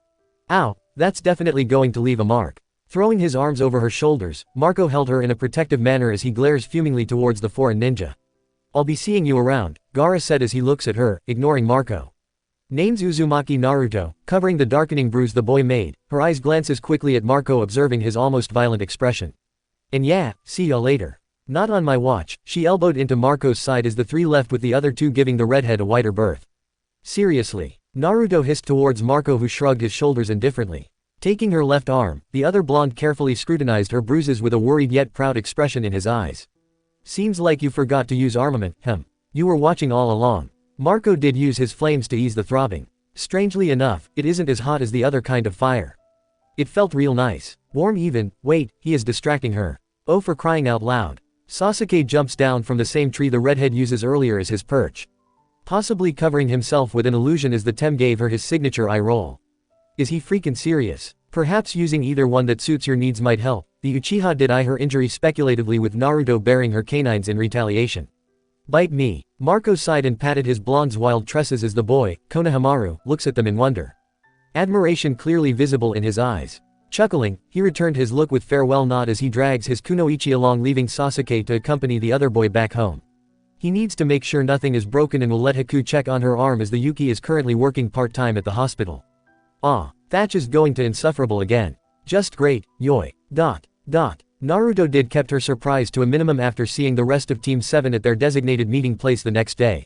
"Ow, that's definitely going to leave a mark." Throwing his arms over her shoulders, Marco held her in a protective manner as he glares fumingly towards the foreign ninja. "I'll be seeing you around," Gaara said as he looks at her, ignoring Marco. Name's Uzumaki Naruto, covering the darkening bruise the boy made, her eyes glances quickly at Marco observing his almost violent expression. "And yeah, see ya later." "Not on my watch," she elbowed into Marco's side as the three left with the other two giving the redhead a wider berth. "Seriously?" Naruto hissed towards Marco, who shrugged his shoulders indifferently. Taking her left arm, the other blonde carefully scrutinized her bruises with a worried yet proud expression in his eyes. "Seems like you forgot to use armament, You were watching all along." Marco did use his flames to ease the throbbing. Strangely enough, it isn't as hot as the other kind of fire. It felt real nice. Warm even. Wait, he is distracting her. Oh, for crying out loud. Sasuke jumps down from the same tree the redhead uses earlier as his perch. Possibly covering himself with an illusion as the Tem gave her his signature eye roll. Is he freaking serious? Perhaps using either one that suits your needs might help. The Uchiha did eye her injury speculatively, with Naruto baring her canines in retaliation. "Bite me." Marco sighed and patted his blonde's wild tresses as the boy, Konohamaru, looks at them in wonder. Admiration clearly visible in his eyes. Chuckling, he returned his look with farewell nod as he drags his kunoichi along, leaving Sasuke to accompany the other boy back home. He needs to make sure nothing is broken and will let Haku check on her arm as the Yuki is currently working part-time at the hospital. "Ah, Thatch is going to insufferable again. Just great, yoi. ... Naruto did kept her surprise to a minimum after seeing the rest of Team 7 at their designated meeting place the next day.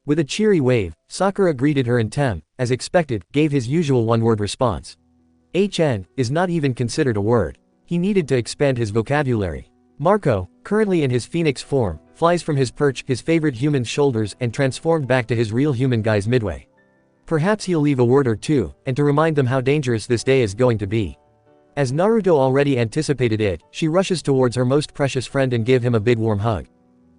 With a cheery wave, Sakura greeted her and Tem, as expected, gave his usual one-word response. HN is not even considered a word. He needed to expand his vocabulary. Marco, currently in his phoenix form, flies from his perch, his favorite human's shoulders, and transformed back to his real human guys midway. Perhaps he'll leave a word or two, and to remind them how dangerous this day is going to be. As Naruto already anticipated it, she rushes towards her most precious friend and give him a big warm hug.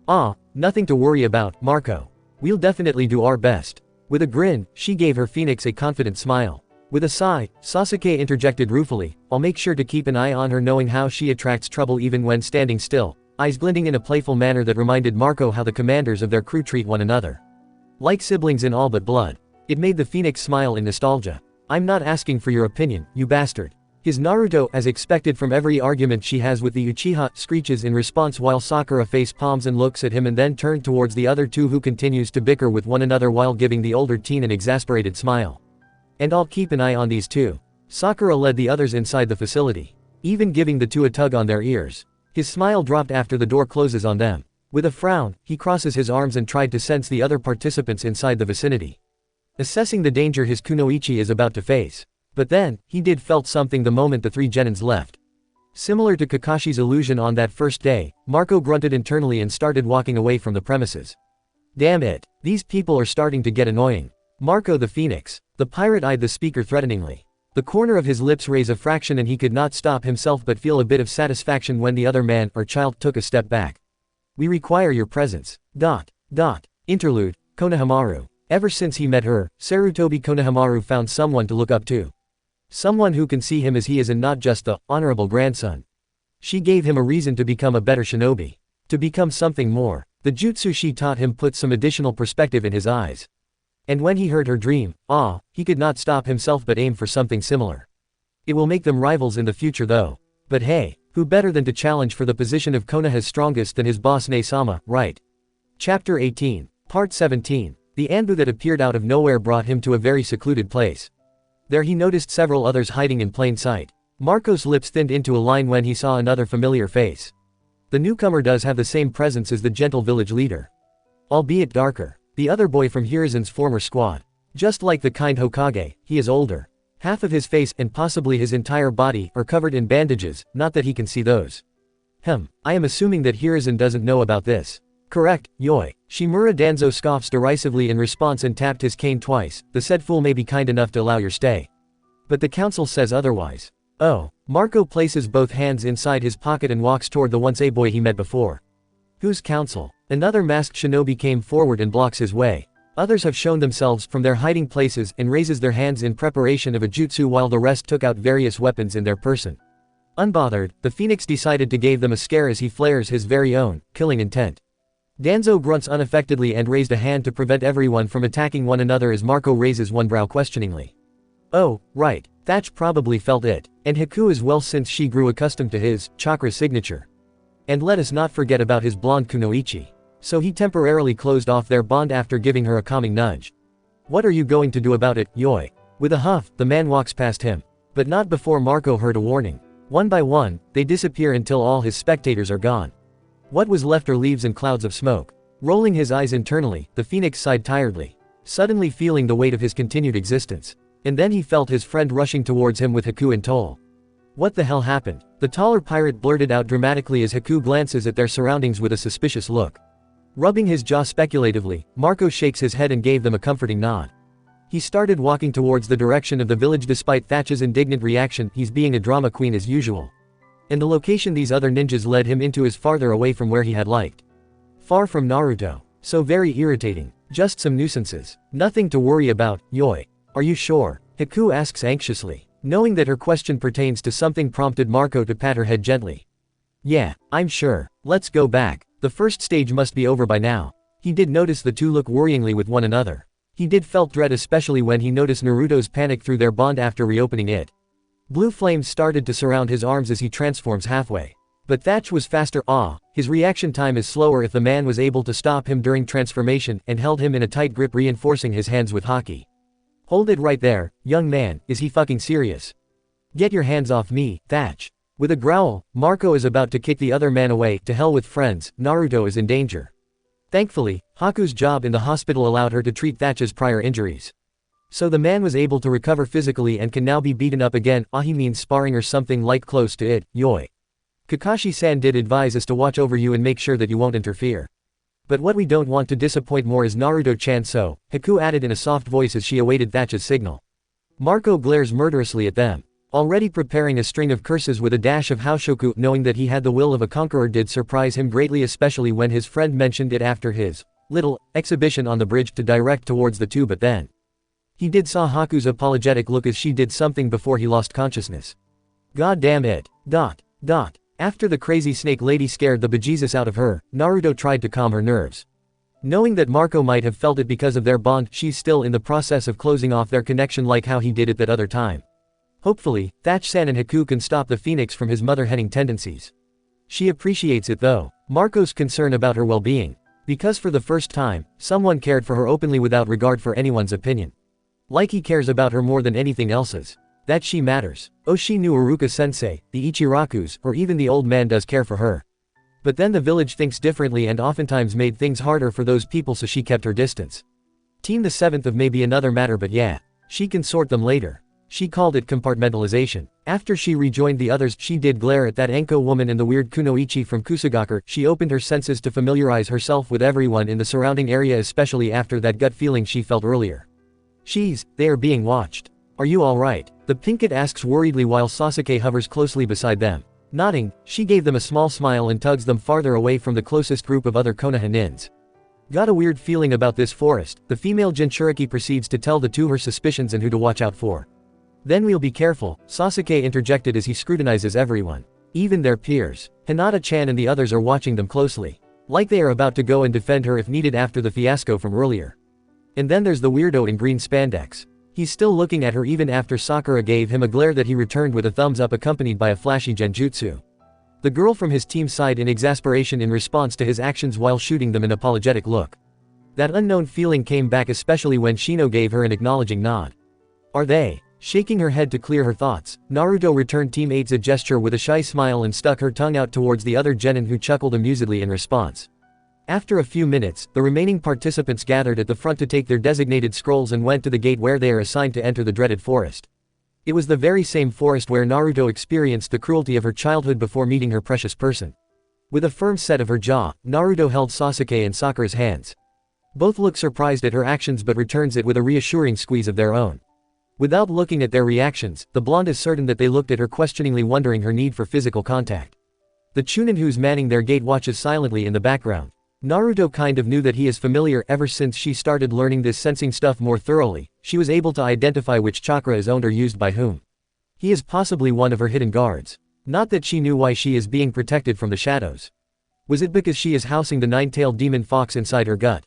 "Ah, nothing to worry about, Marco. We'll definitely do our best." With a grin, she gave her phoenix a confident smile. With a sigh, Sasuke interjected ruefully, "I'll make sure to keep an eye on her, knowing how she attracts trouble even when standing still," eyes glinting in a playful manner that reminded Marco how the commanders of their crew treat one another. Like siblings in all but blood. It made the phoenix smile in nostalgia. "I'm not asking for your opinion, you bastard." His Naruto, as expected from every argument she has with the Uchiha, screeches in response while Sakura face palms and looks at him and then turned towards the other two who continues to bicker with one another while giving the older teen an exasperated smile. "And I'll keep an eye on these two." Sakura led the others inside the facility, even giving the two a tug on their ears. His smile dropped after the door closes on them. With a frown, he crosses his arms and tried to sense the other participants inside the vicinity, assessing the danger his kunoichi is about to face. But then, he felt something the moment the three genins left. Similar to Kakashi's illusion on that first day, Marco grunted internally and started walking away from the premises. "Damn it, these people are starting to get annoying." Marco the Phoenix. The pirate eyed the speaker threateningly. The corner of his lips raised a fraction and he could not stop himself but feel a bit of satisfaction when the other man or child took a step back. "We require your presence. .. Interlude, Konohamaru. Ever since he met her, Sarutobi Konohamaru found someone to look up to. Someone who can see him as he is and not just the honorable grandson. She gave him a reason to become a better shinobi. To become something more. The jutsu she taught him put some additional perspective in his eyes. And when he heard her dream, he could not stop himself but aim for something similar. It will make them rivals in the future though. But hey, who better than to challenge for the position of Konoha's strongest than his boss Ne-sama, right? Chapter 18, Part 17. The Anbu that appeared out of nowhere brought him to a very secluded place. There he noticed several others hiding in plain sight. Marco's lips thinned into a line when he saw another familiar face. The newcomer does have the same presence as the gentle village leader, albeit darker. The other boy from Hiruzen's former squad. Just like the kind Hokage, he is older. Half of his face and possibly his entire body are covered in bandages, not that he can see those. I am assuming that Hiruzen doesn't know about this. Correct, Yoi. Shimura Danzo scoffs derisively in response and tapped his cane twice. The said fool may be kind enough to allow your stay. But the council says otherwise. Oh. Marco places both hands inside his pocket and walks toward the once A-boy he met before. Whose council? Another masked shinobi came forward and blocks his way. Others have shown themselves from their hiding places and raises their hands in preparation of a jutsu while the rest took out various weapons in their person. Unbothered, the Phoenix decided to give them a scare as he flares his very own, killing intent. Danzo grunts unaffectedly and raised a hand to prevent everyone from attacking one another as Marco raises one brow questioningly. Oh, right, Thatch probably felt it, and Haku as well since she grew accustomed to his chakra signature. And let us not forget about his blonde kunoichi. So he temporarily closed off their bond after giving her a calming nudge. What are you going to do about it, Yoi? With a huff, the man walks past him. But not before Marco heard a warning. One by one, they disappear until all his spectators are gone. What was left are leaves and clouds of smoke. Rolling his eyes internally, the Phoenix sighed tiredly, suddenly feeling the weight of his continued existence. And then he felt his friend rushing towards him with Haku in tow. What the hell happened? The taller pirate blurted out dramatically as Haku glances at their surroundings with a suspicious look. Rubbing his jaw speculatively, Marco shakes his head and gave them a comforting nod. He started walking towards the direction of the village despite Thatch's indignant reaction. He's being a drama queen as usual. And the location these other ninjas led him into is farther away from where he had liked. Far from Naruto. So very irritating. Just some nuisances. Nothing to worry about, Yoi. Are you sure? Haku asks anxiously. Knowing that her question pertains to something prompted Marco to pat her head gently. Yeah, I'm sure. Let's go back. The first stage must be over by now. He did notice the two look worryingly with one another. He felt dread especially when he noticed Naruto's panic through their bond after reopening it. Blue flames started to surround his arms as he transforms halfway. But Thatch was faster. His reaction time is slower if the man was able to stop him during transformation and held him in a tight grip reinforcing his hands with haki. Hold it right there, young man, is he fucking serious? Get your hands off me, Thatch. With a growl, Marco is about to kick the other man away. To hell with friends, Naruto is in danger. Thankfully, Haku's job in the hospital allowed her to treat Thatch's prior injuries. So the man was able to recover physically and can now be beaten up again. He means sparring or something like close to it, Yoi. Kakashi-san did advise us to watch over you and make sure that you won't interfere. But what we don't want to disappoint more is Naruto-chan, so, Haku added in a soft voice as she awaited Thatch's signal. Marco glares murderously at them. already preparing a string of curses with a dash of Haoshoku. Knowing that he had the will of a conqueror did surprise him greatly, especially when his friend mentioned it after his little exhibition on the bridge to direct towards the two, but then he did saw Haku's apologetic look as she did something before he lost consciousness. God damn it. After the crazy snake lady scared the bejesus out of her, Naruto tried to calm her nerves. Knowing that Marco might have felt it because of their bond, she's still in the process of closing off their connection like how he did it that other time. Hopefully, Thatch-san and Haku can stop the phoenix from his mother-henning tendencies. She appreciates it though, Marco's concern about her well-being. Because for the first time, someone cared for her openly without regard for anyone's opinion. Like he cares about her more than anything else's. That she matters. Oh, she knew Uruka-sensei, the Ichirakus, or even the old man does care for her. But then the village thinks differently and oftentimes made things harder for those people, so she kept her distance. Team the 7th of May be another matter, but yeah, she can sort them later. She called it compartmentalization. After she rejoined the others, she did glare at that Enko woman and the weird Kunoichi from Kusagakure. She opened her senses to familiarize herself with everyone in the surrounding area, especially after that gut feeling she felt earlier. They are being watched. Are you alright? The Pinkett asks worriedly while Sasuke hovers closely beside them. Nodding, she gave them a small smile and tugs them farther away from the closest group of other Konoha nins. Got a weird feeling about this forest. The female Jinchuriki proceeds to tell the two her suspicions and who to watch out for. Then we'll be careful, Sasuke interjected as he scrutinizes everyone. Even their peers. Hinata-chan and the others are watching them closely. Like they are about to go and defend her if needed after the fiasco from earlier. And then there's the weirdo in green spandex. He's still looking at her even after Sakura gave him a glare that he returned with a thumbs up accompanied by a flashy genjutsu. The girl from his team sighed in exasperation in response to his actions while shooting them an apologetic look. That unknown feeling came back especially when Shino gave her an acknowledging nod. Are they? Shaking her head to clear her thoughts, Naruto returned Team 8's a gesture with a shy smile and stuck her tongue out towards the other genin who chuckled amusedly in response. After a few minutes, the remaining participants gathered at the front to take their designated scrolls and went to the gate where they are assigned to enter the dreaded forest. It was the very same forest where Naruto experienced the cruelty of her childhood before meeting her precious person. With a firm set of her jaw, Naruto held Sasuke and Sakura's hands. Both look surprised at her actions but returns it with a reassuring squeeze of their own. Without looking at their reactions, the blonde is certain that they looked at her questioningly, wondering her need for physical contact. The Chunin who's manning their gate watches silently in the background. Naruto kind of knew that he is familiar ever since she started learning this sensing stuff more thoroughly. She was able to identify which chakra is owned or used by whom. He is possibly one of her hidden guards. Not that she knew why she is being protected from the shadows. Was it because she is housing the nine-tailed demon fox inside her gut?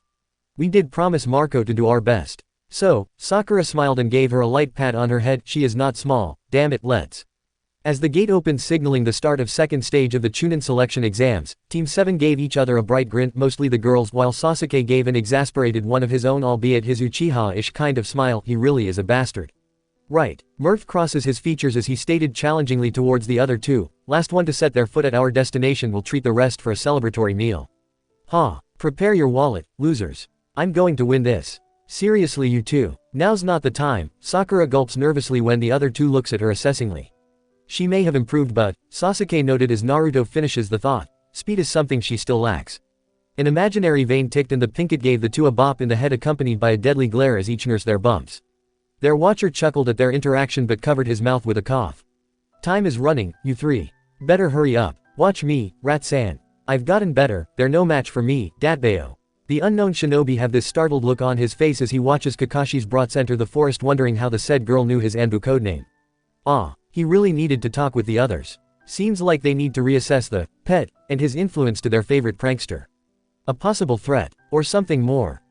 We did promise Marco to do our best. So, Sakura smiled and gave her a light pat on her head. She is not small, damn it, let's. As the gate opened signaling the start of second stage of the Chunin selection exams, Team 7 gave each other a bright grin, mostly the girls, while Sasuke gave an exasperated one of his own, albeit his Uchiha-ish kind of smile. He really is a bastard. Right. Mirth crosses his features as he stated challengingly towards the other two, last one to set their foot at our destination will treat the rest for a celebratory meal. Ha. Prepare your wallet, losers. I'm going to win this. Seriously, you two. Now's not the time. Sakura gulps nervously when the other two looks at her assessingly. She may have improved but, Sasuke noted as Naruto finishes the thought, speed is something she still lacks. An imaginary vein ticked and the Pinkett gave the two a bop in the head accompanied by a deadly glare as each nursed their bumps. Their watcher chuckled at their interaction but covered his mouth with a cough. Time is running, you three. Better hurry up. Watch me, Rat-san. I've gotten better, they're no match for me, Datbeo. The unknown shinobi have this startled look on his face as he watches Kakashi's brats enter the forest, wondering how the said girl knew his Anbu codename. He really needed to talk with the others. Seems like they need to reassess the pet and his influence to their favorite prankster. A possible threat, or something more.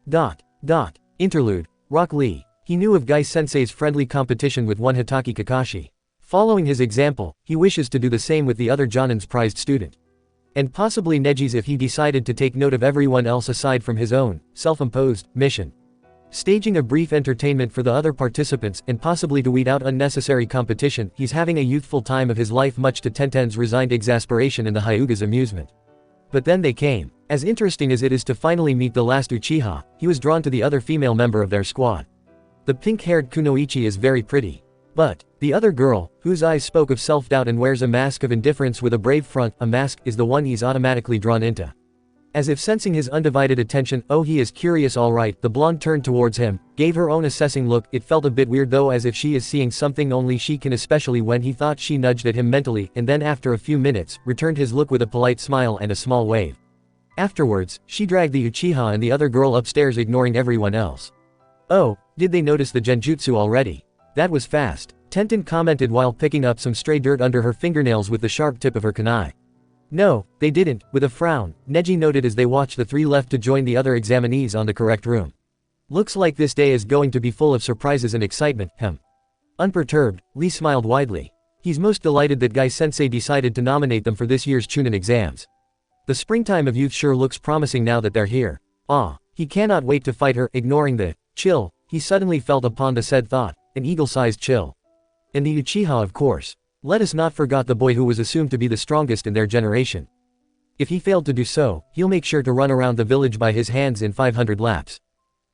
Interlude. Rock Lee. He knew of Gai-sensei's friendly competition with one Hitaki Kakashi. Following his example, he wishes to do the same with the other Jonin's prized student. And possibly Neji's if he decided to take note of everyone else aside from his own, self-imposed, mission. Staging a brief entertainment for the other participants and possibly to weed out unnecessary competition, he's having a youthful time of his life much to Tenten's resigned exasperation and the Hyuga's amusement. But then they came. As interesting as it is to finally meet the last Uchiha, he was drawn to the other female member of their squad. The pink-haired Kunoichi is very pretty. But, the other girl, whose eyes spoke of self-doubt and wears a mask of indifference with a brave front, a mask, is the one he's automatically drawn into. As if sensing his undivided attention, oh he is curious alright, the blonde turned towards him, gave her own assessing look, it felt a bit weird though as if she is seeing something only she can, especially when he thought she nudged at him mentally, and then after a few minutes, returned his look with a polite smile and a small wave. Afterwards, she dragged the Uchiha and the other girl upstairs, ignoring everyone else. Oh, did they notice the genjutsu already? That was fast, Tenten commented while picking up some stray dirt under her fingernails with the sharp tip of her kunai. No, they didn't, with a frown, Neji noted as they watched the three left to join the other examinees on the correct room. Looks like this day is going to be full of surprises and excitement, Unperturbed, Lee smiled widely. He's most delighted that Guy-sensei decided to nominate them for this year's Chunin exams. The springtime of youth sure looks promising now that they're here. He cannot wait to fight her. Ignoring the chill, he suddenly felt upon the said thought, an eagle-sized chill. And the Uchiha, of course. Let us not forget the boy who was assumed to be the strongest in their generation. If he failed to do so, he'll make sure to run around the village by his hands in 500 laps.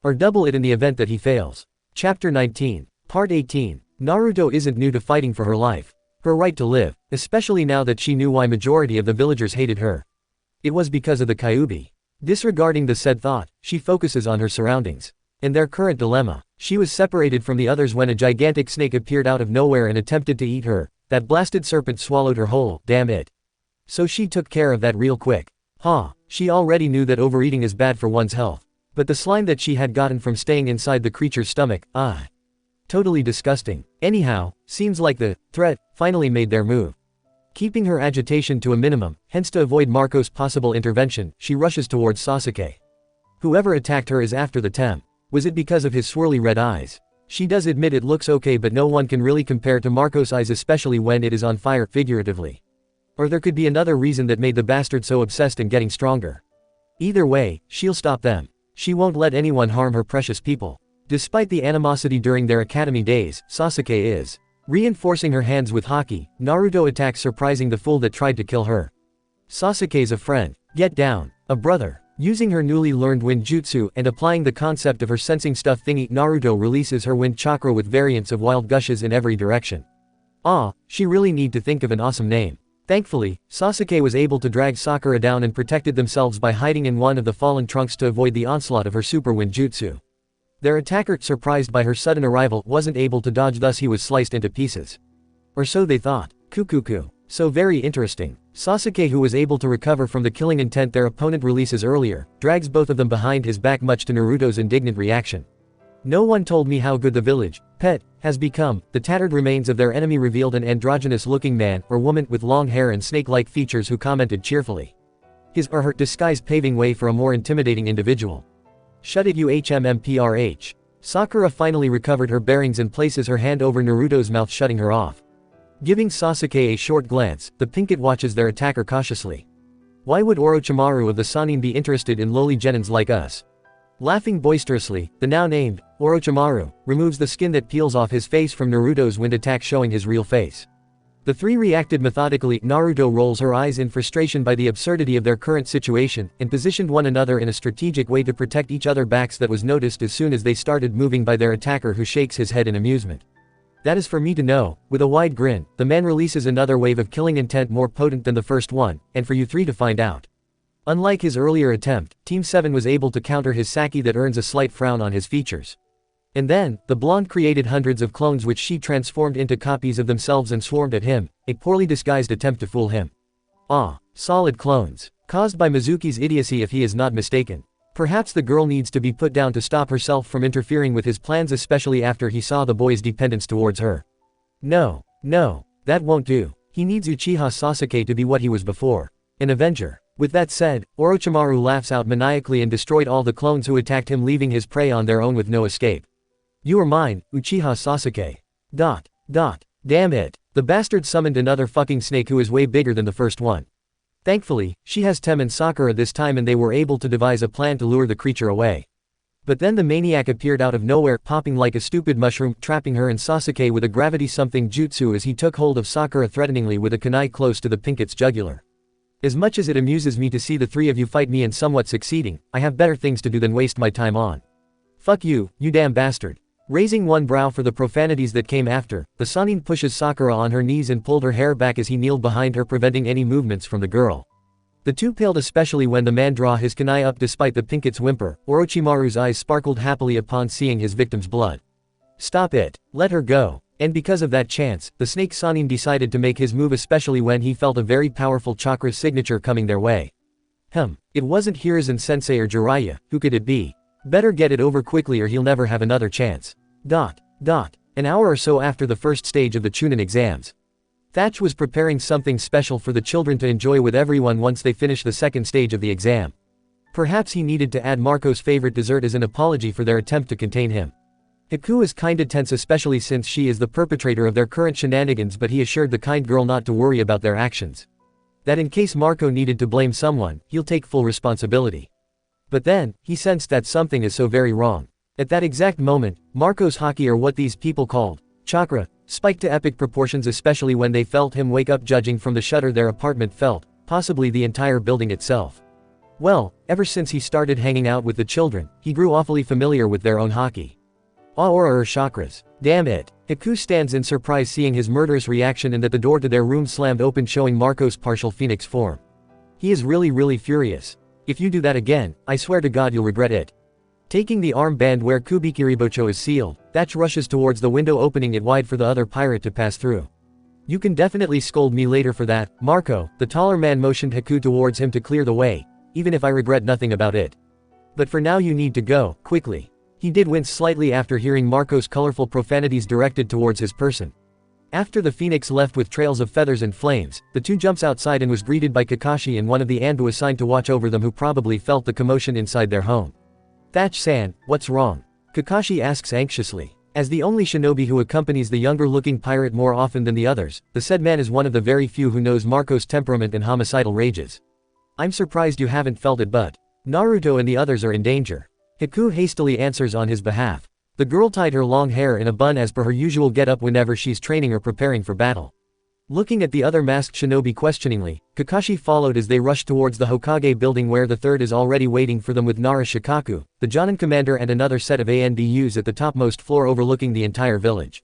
Or double it in the event that he fails. Chapter 19. Part 18. Naruto isn't new to fighting for her life. Her right to live, especially now that she knew why majority of the villagers hated her. It was because of the Kyuubi. Disregarding the said thought, she focuses on her surroundings. In their current dilemma, she was separated from the others when a gigantic snake appeared out of nowhere and attempted to eat her. That blasted serpent swallowed her whole, damn it. So she took care of that real quick. She already knew that overeating is bad for one's health. But the slime that she had gotten from staying inside the creature's stomach, totally disgusting. Anyhow, seems like the threat finally made their move. Keeping her agitation to a minimum, hence to avoid Marco's possible intervention, she rushes towards Sasuke. Whoever attacked her is after the Tem. Was it because of his swirly red eyes? She does admit it looks okay, but no one can really compare to Marco's eyes, especially when it is on fire, figuratively. Or there could be another reason that made the bastard so obsessed and getting stronger. Either way, she'll stop them. She won't let anyone harm her precious people. Despite the animosity during their academy days, Sasuke is reinforcing her hands with haki. Naruto attacks, surprising the fool that tried to kill her. Sasuke's a friend. Get down. A brother. Using her newly learned wind jutsu and applying the concept of her sensing stuff thingy, Naruto releases her wind chakra with variants of wild gushes in every direction. She really need to think of an awesome name. Thankfully, Sasuke was able to drag Sakura down and protected themselves by hiding in one of the fallen trunks to avoid the onslaught of her super wind jutsu. Their attacker, surprised by her sudden arrival, wasn't able to dodge, thus he was sliced into pieces. Or so they thought. Kukuku. So very interesting. Sasuke, who was able to recover from the killing intent their opponent releases earlier, drags both of them behind his back, much to Naruto's indignant reaction. No one told me how good the village pet has become. The tattered remains of their enemy revealed an androgynous-looking man or woman with long hair and snake-like features who commented cheerfully. His or her disguise paving way for a more intimidating individual. Shut it, you HMMPRH. Sakura finally recovered her bearings and places her hand over Naruto's mouth, shutting her off. Giving Sasuke a short glance, the Pinkett watches their attacker cautiously. Why would Orochimaru of the Sannin be interested in lowly genins like us? Laughing boisterously, the now named Orochimaru removes the skin that peels off his face from Naruto's wind attack, showing his real face. The three reacted methodically. Naruto rolls her eyes in frustration by the absurdity of their current situation, and positioned one another in a strategic way to protect each other's backs. That was noticed as soon as they started moving by their attacker, who shakes his head in amusement. That is for me to know. With a wide grin, the man releases another wave of killing intent more potent than the first one, and for you three to find out. Unlike his earlier attempt, Team 7 was able to counter his sake that earns a slight frown on his features. And then, the blonde created hundreds of clones which she transformed into copies of themselves and swarmed at him, a poorly disguised attempt to fool him. Solid clones. Caused by Mizuki's idiocy if he is not mistaken. Perhaps the girl needs to be put down to stop herself from interfering with his plans, especially after he saw the boy's dependence towards her. No, that won't do. He needs Uchiha Sasuke to be what he was before. An Avenger. With that said, Orochimaru laughs out maniacally and destroyed all the clones who attacked him, leaving his prey on their own with no escape. You are mine, Uchiha Sasuke. Damn it. The bastard summoned another fucking snake who is way bigger than the first one. Thankfully, she has Tem and Sakura this time, and they were able to devise a plan to lure the creature away. But then the maniac appeared out of nowhere, popping like a stupid mushroom, trapping her and Sasuke with a gravity something jutsu as he took hold of Sakura threateningly with a kunai close to the Pinkett's jugular. As much as it amuses me to see the three of you fight me and somewhat succeeding, I have better things to do than waste my time on. Fuck you, you damn bastard. Raising one brow for the profanities that came after, the Sannin pushes Sakura on her knees and pulled her hair back as he kneeled behind her, preventing any movements from the girl. The two paled especially when the man draw his kunai up despite the pinket's whimper. Orochimaru's eyes sparkled happily upon seeing his victim's blood. Stop it, let her go. And because of that chance, the snake Sannin decided to make his move especially when he felt a very powerful chakra signature coming their way. It wasn't Hiruzen-sensei or Jiraiya, who could it be? Better get it over quickly or he'll never have another chance. An hour or so after the first stage of the Chunin exams. Thatch was preparing something special for the children to enjoy with everyone once they finished the second stage of the exam. Perhaps he needed to add Marco's favorite dessert as an apology for their attempt to contain him. Haku is kinda tense especially since she is the perpetrator of their current shenanigans, but he assured the kind girl not to worry about their actions. That in case Marco needed to blame someone, he'll take full responsibility. But then, he sensed that something is so very wrong. At that exact moment, Marco's haki, or what these people called chakra, spiked to epic proportions, especially when they felt him wake up. Judging from the shudder their apartment felt, possibly the entire building itself. Well, ever since he started hanging out with the children, he grew awfully familiar with their own haki. Aura or chakras. Damn it. Haku stands in surprise seeing his murderous reaction and that the door to their room slammed open, showing Marco's partial phoenix form. He is really furious. If you do that again, I swear to God you'll regret it. Taking the armband where Kubikiribocho is sealed, Thatch rushes towards the window, opening it wide for the other pirate to pass through. You can definitely scold me later for that, Marco. The taller man motioned Haku towards him to clear the way, even if I regret nothing about it. But for now you need to go, quickly. He did wince slightly after hearing Marco's colorful profanities directed towards his person. After the phoenix left with trails of feathers and flames, the two jumps outside and was greeted by Kakashi and one of the Anbu assigned to watch over them, who probably felt the commotion inside their home. Thatch-san, what's wrong? Kakashi asks anxiously. As the only shinobi who accompanies the younger-looking pirate more often than the others, the said man is one of the very few who knows Marco's temperament and homicidal rages. I'm surprised you haven't felt it, but Naruto and the others are in danger. Haku hastily answers on his behalf. The girl tied her long hair in a bun as per her usual get-up whenever she's training or preparing for battle. Looking at the other masked shinobi questioningly, Kakashi followed as they rushed towards the Hokage building, where the third is already waiting for them with Nara Shikaku, the Jonin commander, and another set of ANBUs at the topmost floor overlooking the entire village.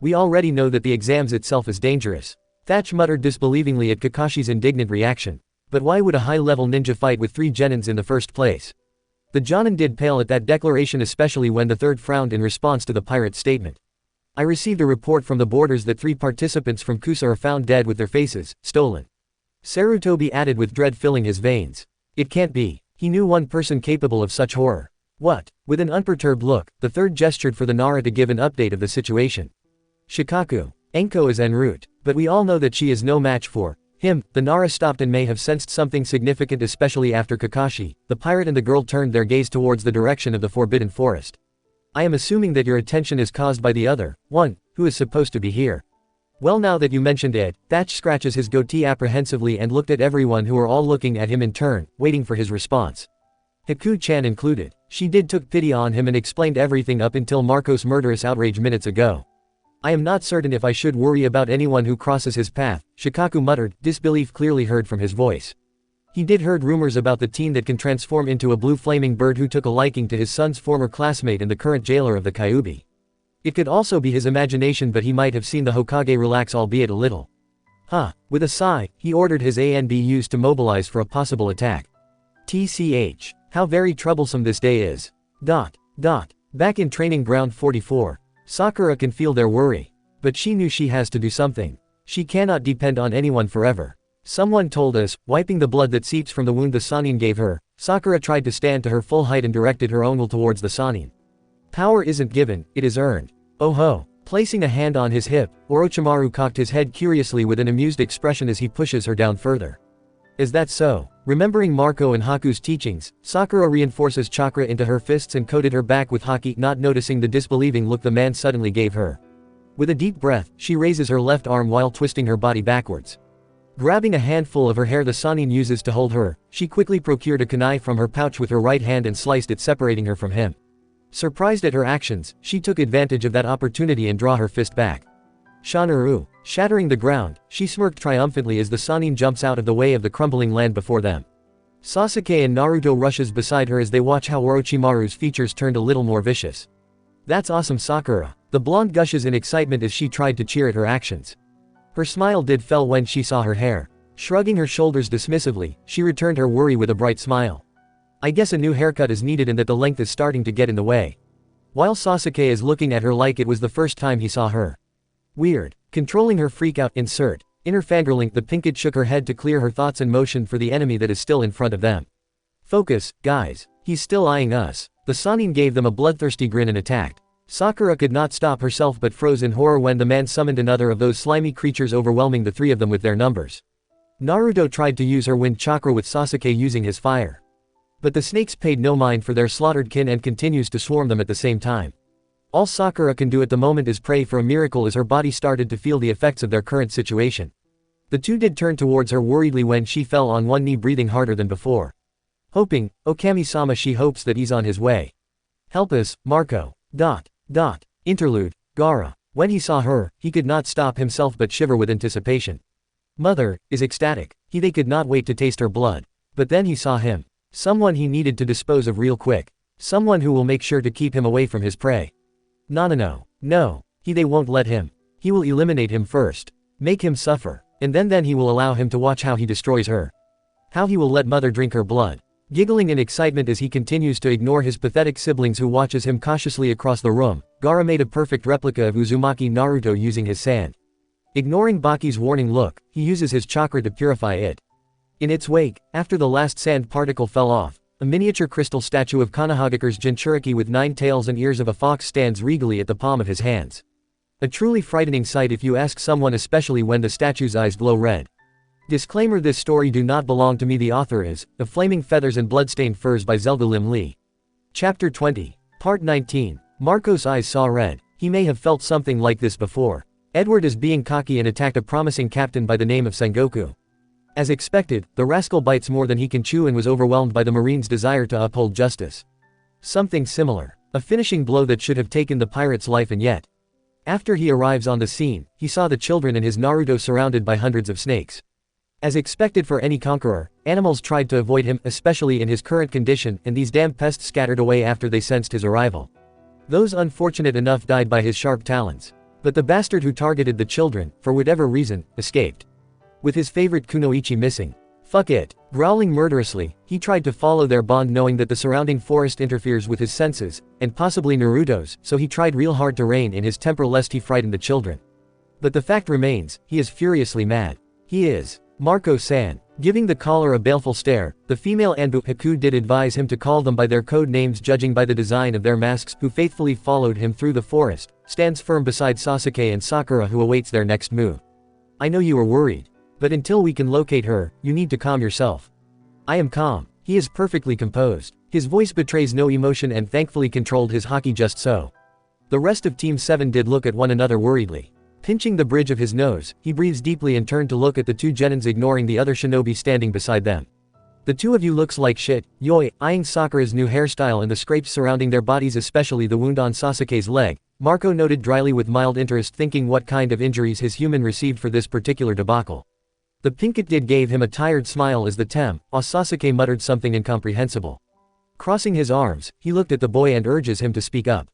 We already know that the exams itself is dangerous. Thatch muttered disbelievingly at Kakashi's indignant reaction. But why would a high-level ninja fight with 3 genins in the first place? The Jonin did pale at that declaration, especially when the third frowned in response to the pirate's statement. I received a report from the borders that 3 participants from Kusa are found dead with their faces stolen. Sarutobi added with dread filling his veins. It can't be. He knew one person capable of such horror. What? With an unperturbed look, the third gestured for the Nara to give an update of the situation. Shikaku. Enko is en route, but we all know that she is no match for him. The Nara stopped and may have sensed something significant, especially after Kakashi, the pirate, and the girl turned their gaze towards the direction of the Forbidden Forest. I am assuming that your attention is caused by the other one, who is supposed to be here. Well, now that you mentioned it, Thatch scratches his goatee apprehensively and looked at everyone, who were all looking at him in turn, waiting for his response. Haku-chan included. She took pity on him and explained everything up until Marco's murderous outrage minutes ago. I am not certain if I should worry about anyone who crosses his path, Shikaku muttered, disbelief clearly heard from his voice. He did heard rumors about the teen that can transform into a blue flaming bird who took a liking to his son's former classmate and the current jailer of the Kyuubi. It could also be his imagination, but he might have seen the Hokage relax, albeit a little. With a sigh, he ordered his ANBUs to mobilize for a possible attack. TCH. How very troublesome this day is. Back in training ground 44. Sakura can feel their worry. But she knew she has to do something. She cannot depend on anyone forever. Someone told us, wiping the blood that seeps from the wound the Sannin gave her, Sakura tried to stand to her full height and directed her own will towards the Sannin. Power isn't given, it is earned. Oh ho. Placing a hand on his hip, Orochimaru cocked his head curiously with an amused expression as he pushes her down further. Is that so? Remembering Marco and Haku's teachings, Sakura reinforces chakra into her fists and coated her back with haki, not noticing the disbelieving look the man suddenly gave her. With a deep breath, she raises her left arm while twisting her body backwards. Grabbing a handful of her hair the Sannin uses to hold her, she quickly procured a kunai from her pouch with her right hand and sliced it, separating her from him. Surprised at her actions, she took advantage of that opportunity and draw her fist back. Shanaru. Shattering the ground, she smirked triumphantly as the Sannin jumps out of the way of the crumbling land before them. Sasuke and Naruto rushes beside her as they watch how Orochimaru's features turned a little more vicious. That's awesome, Sakura. The blonde gushes in excitement as she tried to cheer at her actions. Her smile did fell when she saw her hair. Shrugging her shoulders dismissively, she returned her worry with a bright smile. I guess a new haircut is needed and that the length is starting to get in the way. While Sasuke is looking at her like it was the first time he saw her. Weird. Controlling her freakout, inner fangirling, the Pinkett shook her head to clear her thoughts and motioned for the enemy that is still in front of them. Focus, guys. He's still eyeing us. The Sannin gave them a bloodthirsty grin and attacked. Sakura could not stop herself but froze in horror when the man summoned another of those slimy creatures, overwhelming the three of them with their numbers. Naruto tried to use her wind chakra with Sasuke using his fire. But the snakes paid no mind for their slaughtered kin and continues to swarm them at the same time. All Sakura can do at the moment is pray for a miracle as her body started to feel the effects of their current situation. The two did turn towards her worriedly when she fell on one knee, breathing harder than before. Hoping, Okami-sama, she hopes that he's on his way. Help us, Marco. Interlude, Gaara. When he saw her, he could not stop himself but shiver with anticipation. Mother is ecstatic. They could not wait to taste her blood. But then he saw him. Someone he needed to dispose of real quick. Someone who will make sure to keep him away from his prey. No. They won't let him. He will eliminate him first. Make him suffer. And then he will allow him to watch how he destroys her. How he will let mother drink her blood. Giggling in excitement as he continues to ignore his pathetic siblings who watches him cautiously across the room, Gaara made a perfect replica of Uzumaki Naruto using his sand. Ignoring Baki's warning look, he uses his chakra to purify it. In its wake, after the last sand particle fell off, a miniature crystal statue of Konohagakure's Jinchuriki with 9 tails and ears of a fox stands regally at the palm of his hands. A truly frightening sight if you ask someone, especially when the statue's eyes glow red. Disclaimer: this story do not belong to me. The author is The Flaming Feathers and Bloodstained Furs by Zelga Lim Lee. Chapter 20. Part 19. Marco's eyes saw red. He may have felt something like this before. Edward is being cocky and attacked a promising captain by the name of Sengoku. As expected, the rascal bites more than he can chew and was overwhelmed by the Marine's desire to uphold justice. Something similar. A finishing blow that should have taken the pirate's life, and yet. After he arrives on the scene, he saw the children and his Naruto surrounded by hundreds of snakes. As expected for any conqueror, animals tried to avoid him, especially in his current condition, and these damn pests scattered away after they sensed his arrival. Those unfortunate enough died by his sharp talons. But the bastard who targeted the children, for whatever reason, escaped. With his favorite kunoichi missing. Fuck it. Growling murderously, he tried to follow their bond, knowing that the surrounding forest interferes with his senses, and possibly Naruto's, so he tried real hard to rein in his temper lest he frighten the children. But the fact remains, he is furiously mad. He is Marco-san. Giving the caller a baleful stare, the female Anbu Haku did advise him to call them by their code names judging by the design of their masks, who faithfully followed him through the forest, stands firm beside Sasuke and Sakura, who awaits their next move. I know you are worried. But until we can locate her, you need to calm yourself. I am calm. He is perfectly composed. His voice betrays no emotion and thankfully controlled his haki just so. The rest of Team 7 did look at one another worriedly. Pinching the bridge of his nose, he breathes deeply and turned to look at the two genins, ignoring the other shinobi standing beside them. The two of you looks like shit, yoi. Eyeing Sakura's new hairstyle and the scrapes surrounding their bodies, especially the wound on Sasuke's leg, Marco noted dryly with mild interest, thinking what kind of injuries his human received for this particular debacle. The Pinkett did gave him a tired smile as the Sasuke muttered something incomprehensible. Crossing his arms, he looked at the boy and urges him to speak up.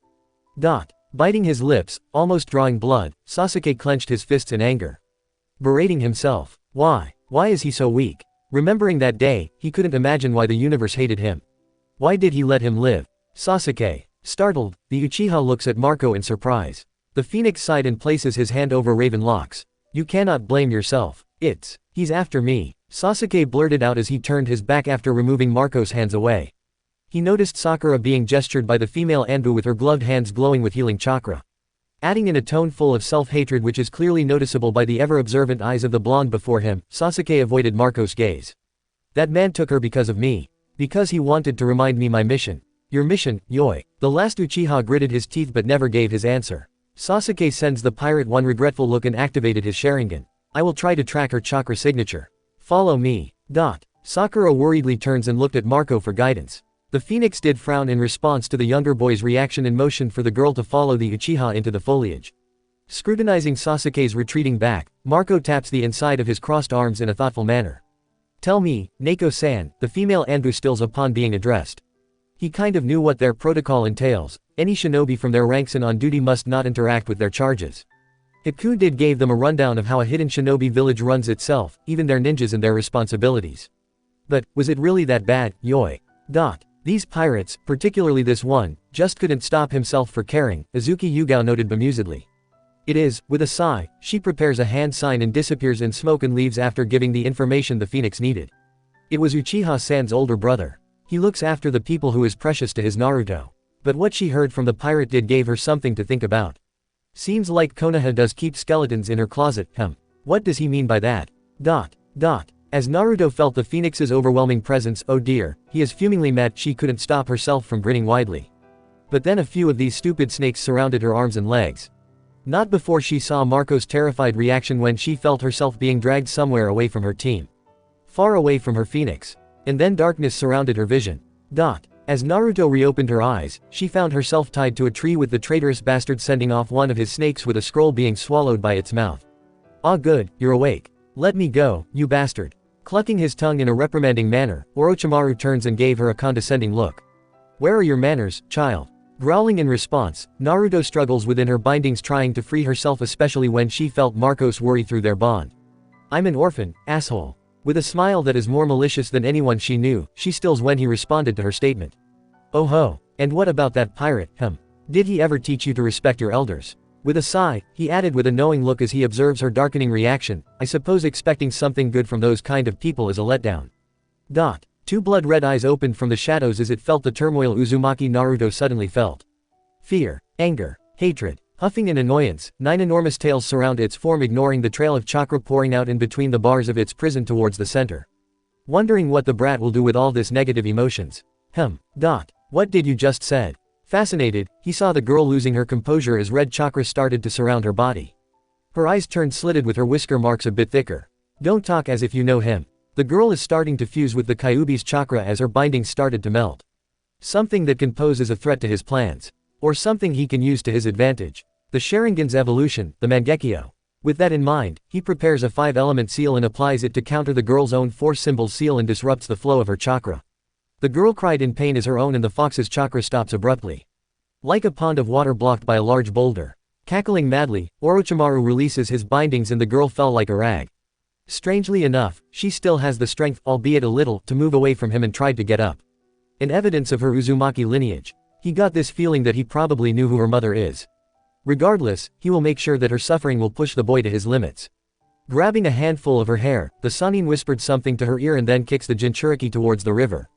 Biting his lips, almost drawing blood, Sasuke clenched his fists in anger. Berating himself. Why is he so weak? Remembering that day, he couldn't imagine why the universe hated him. Why did he let him live? Sasuke. Startled, the Uchiha looks at Marco in surprise. The Phoenix sighed and places his hand over Raven locks. You cannot blame yourself. He's after me, Sasuke blurted out as he turned his back after removing Marco's hands away. He noticed Sakura being gestured by the female Anbu with her gloved hands glowing with healing chakra. Adding in a tone full of self-hatred which is clearly noticeable by the ever-observant eyes of the blonde before him, Sasuke avoided Marco's gaze. That man took her because of me. Because he wanted to remind me my mission. Your mission, yoi. The last Uchiha gritted his teeth but never gave his answer. Sasuke sends the pirate one regretful look and activated his Sharingan. I will try to track her chakra signature. Follow me. Sakura worriedly turns and looked at Marco for guidance. The Phoenix did frown in response to the younger boy's reaction and motioned for the girl to follow the Uchiha into the foliage. Scrutinizing Sasuke's retreating back, Marco taps the inside of his crossed arms in a thoughtful manner. Tell me, Neko-san, the female Anbu stills upon being addressed. He kind of knew what their protocol entails. Any shinobi from their ranks and on duty must not interact with their charges. Hikudid gave them a rundown of how a hidden shinobi village runs itself, even their ninjas and their responsibilities. But, was it really that bad, Yoi? These pirates, particularly this one, just couldn't stop himself for caring, Azuki Yugao noted bemusedly. It is, with a sigh, she prepares a hand sign and disappears in smoke and leaves after giving the information the Phoenix needed. It was Uchiha-san's older brother. He looks after the people who is precious to his Naruto. But what she heard from the pirate gave her something to think about. Seems like Konoha does keep skeletons in her closet, What does he mean by that? As Naruto felt the Phoenix's overwhelming presence, oh dear, he is fumingly mad she couldn't stop herself from grinning widely. But then a few of these stupid snakes surrounded her arms and legs. Not before she saw Marco's terrified reaction when she felt herself being dragged somewhere away from her team. Far away from her Phoenix. And then darkness surrounded her vision. As Naruto reopened her eyes, she found herself tied to a tree with the traitorous bastard sending off one of his snakes with a scroll being swallowed by its mouth. Ah good, you're awake. Let me go, you bastard. Clucking his tongue in a reprimanding manner, Orochimaru turns and gave her a condescending look. Where are your manners, child? Growling in response, Naruto struggles within her bindings trying to free herself, especially when she felt Marco's worry through their bond. I'm an orphan, asshole. With a smile that is more malicious than anyone she knew, she stills when he responded to her statement. Oh ho, and what about that pirate, Did he ever teach you to respect your elders? With a sigh, he added with a knowing look as he observes her darkening reaction, I suppose expecting something good from those kind of people is a letdown. Two blood-red eyes opened from the shadows as it felt the turmoil Uzumaki Naruto suddenly felt. Fear, anger, hatred, huffing and annoyance, 9 enormous tails surround its form, ignoring the trail of chakra pouring out in between the bars of its prison towards the center. Wondering what the brat will do with all this negative emotions. What did you just said? Fascinated, he saw the girl losing her composure as red chakra started to surround her body. Her eyes turned slitted with her whisker marks a bit thicker. Don't talk as if you know him. The girl is starting to fuse with the Kyuubi's chakra as her bindings started to melt. Something that can pose as a threat to his plans. Or something he can use to his advantage. The Sharingan's evolution, the Mangekyo. With that in mind, he prepares a 5-element seal and applies it to counter the girl's own 4-symbol seal and disrupts the flow of her chakra. The girl cried in pain as her own and the fox's chakra stops abruptly. Like a pond of water blocked by a large boulder. Cackling madly, Orochimaru releases his bindings and the girl fell like a rag. Strangely enough, she still has the strength, albeit a little, to move away from him and tried to get up. In evidence of her Uzumaki lineage. He got this feeling that he probably knew who her mother is. Regardless, he will make sure that her suffering will push the boy to his limits. Grabbing a handful of her hair, the Sannin whispered something to her ear and then kicks the Jinchuriki towards the river.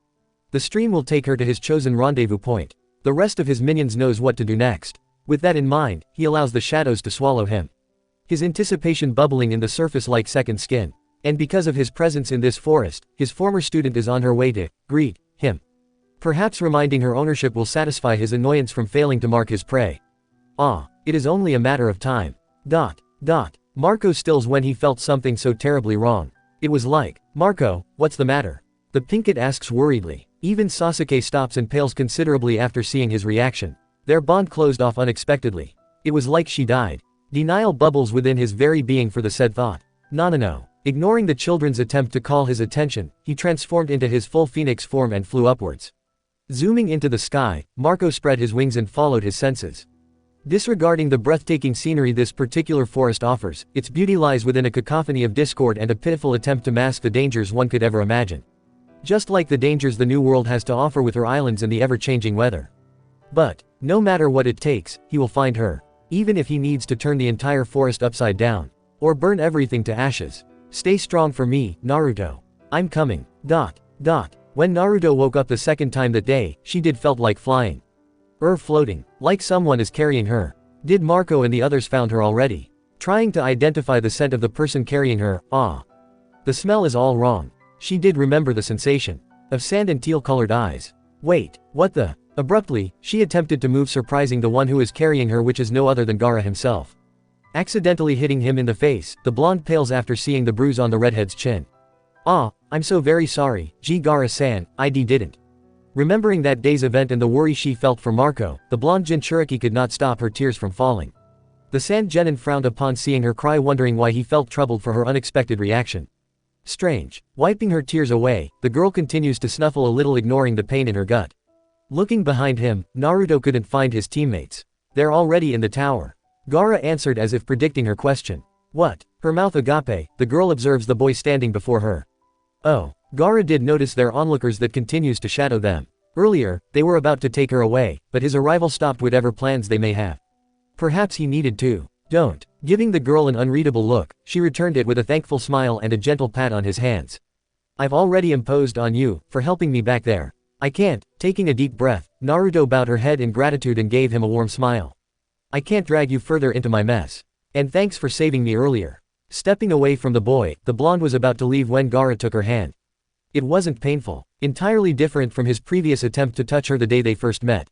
The stream will take her to his chosen rendezvous point. The rest of his minions knows what to do next. With that in mind, he allows the shadows to swallow him. His anticipation bubbling in the surface like second skin. And because of his presence in this forest, his former student is on her way to greet him. Perhaps reminding her ownership will satisfy his annoyance from failing to mark his prey. It is only a matter of time. Marco stills when he felt something so terribly wrong. It was like, Marco, what's the matter? The Pinkett asks worriedly. Even Sasuke stops and pales considerably after seeing his reaction. Their bond closed off unexpectedly. It was like she died. Denial bubbles within his very being for the said thought. No. Ignoring the children's attempt to call his attention, he transformed into his full phoenix form and flew upwards. Zooming into the sky, Marco spread his wings and followed his senses. Disregarding the breathtaking scenery this particular forest offers, its beauty lies within a cacophony of discord and a pitiful attempt to mask the dangers one could ever imagine. Just like the dangers the New World has to offer with her islands and the ever-changing weather. But, no matter what it takes, he will find her. Even if he needs to turn the entire forest upside down. Or burn everything to ashes. Stay strong for me, Naruto. I'm coming. When Naruto woke up the second time that day, she felt like flying. Floating. Like someone is carrying her. Did Marco and the others found her already? Trying to identify the scent of the person carrying her, The smell is all wrong. She did remember the sensation. Of sand and teal-colored eyes. Wait, what the? Abruptly, she attempted to move, surprising the one who is carrying her, which is no other than Gaara himself. Accidentally hitting him in the face, the blonde pales after seeing the bruise on the redhead's chin. I'm so very sorry, Gaara-san, I didn't. Remembering that day's event and the worry she felt for Marco, the blonde Jinchuriki could not stop her tears from falling. The Sand Genin frowned upon seeing her cry, wondering why he felt troubled for her unexpected reaction. Strange. Wiping her tears away, the girl continues to snuffle a little, ignoring the pain in her gut. Looking behind him, Naruto couldn't find his teammates. They're already in the tower. Gaara answered as if predicting her question. What? Her mouth agape, the girl observes the boy standing before her. Oh. Gaara did notice their onlookers that continues to shadow them. Earlier, they were about to take her away, but his arrival stopped whatever plans they may have. Perhaps he needed to. Don't. Giving the girl an unreadable look, she returned it with a thankful smile and a gentle pat on his hands. I've already imposed on you, for helping me back there. I can't. Taking a deep breath, Naruto bowed her head in gratitude and gave him a warm smile. I can't drag you further into my mess. And thanks for saving me earlier. Stepping away from the boy, the blonde was about to leave when Gaara took her hand. It wasn't painful. Entirely different from his previous attempt to touch her the day they first met.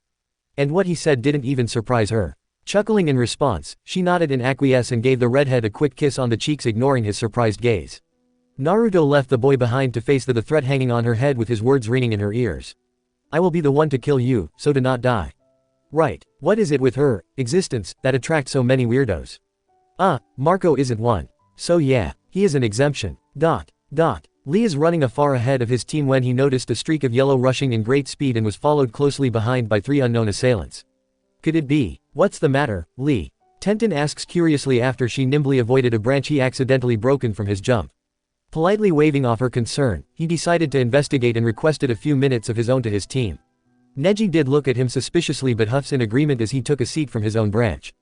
And what he said didn't even surprise her. Chuckling in response, she nodded in acquiescence and gave the redhead a quick kiss on the cheeks, ignoring his surprised gaze. Naruto left the boy behind to face the threat hanging on her head with his words ringing in her ears. I will be the one to kill you, so do not die. Right. What is it with her existence that attracts so many weirdos? Marco isn't one. So yeah, he is an exemption. Lee is running afar ahead of his team when he noticed a streak of yellow rushing in great speed and was followed closely behind by 3 unknown assailants. Could it be? What's the matter, Lee? Tenten asks curiously after she nimbly avoided a branch he accidentally broken from his jump. Politely waving off her concern, he decided to investigate and requested a few minutes of his own to his team. Neji did look at him suspiciously but huffs in agreement as he took a seat from his own branch.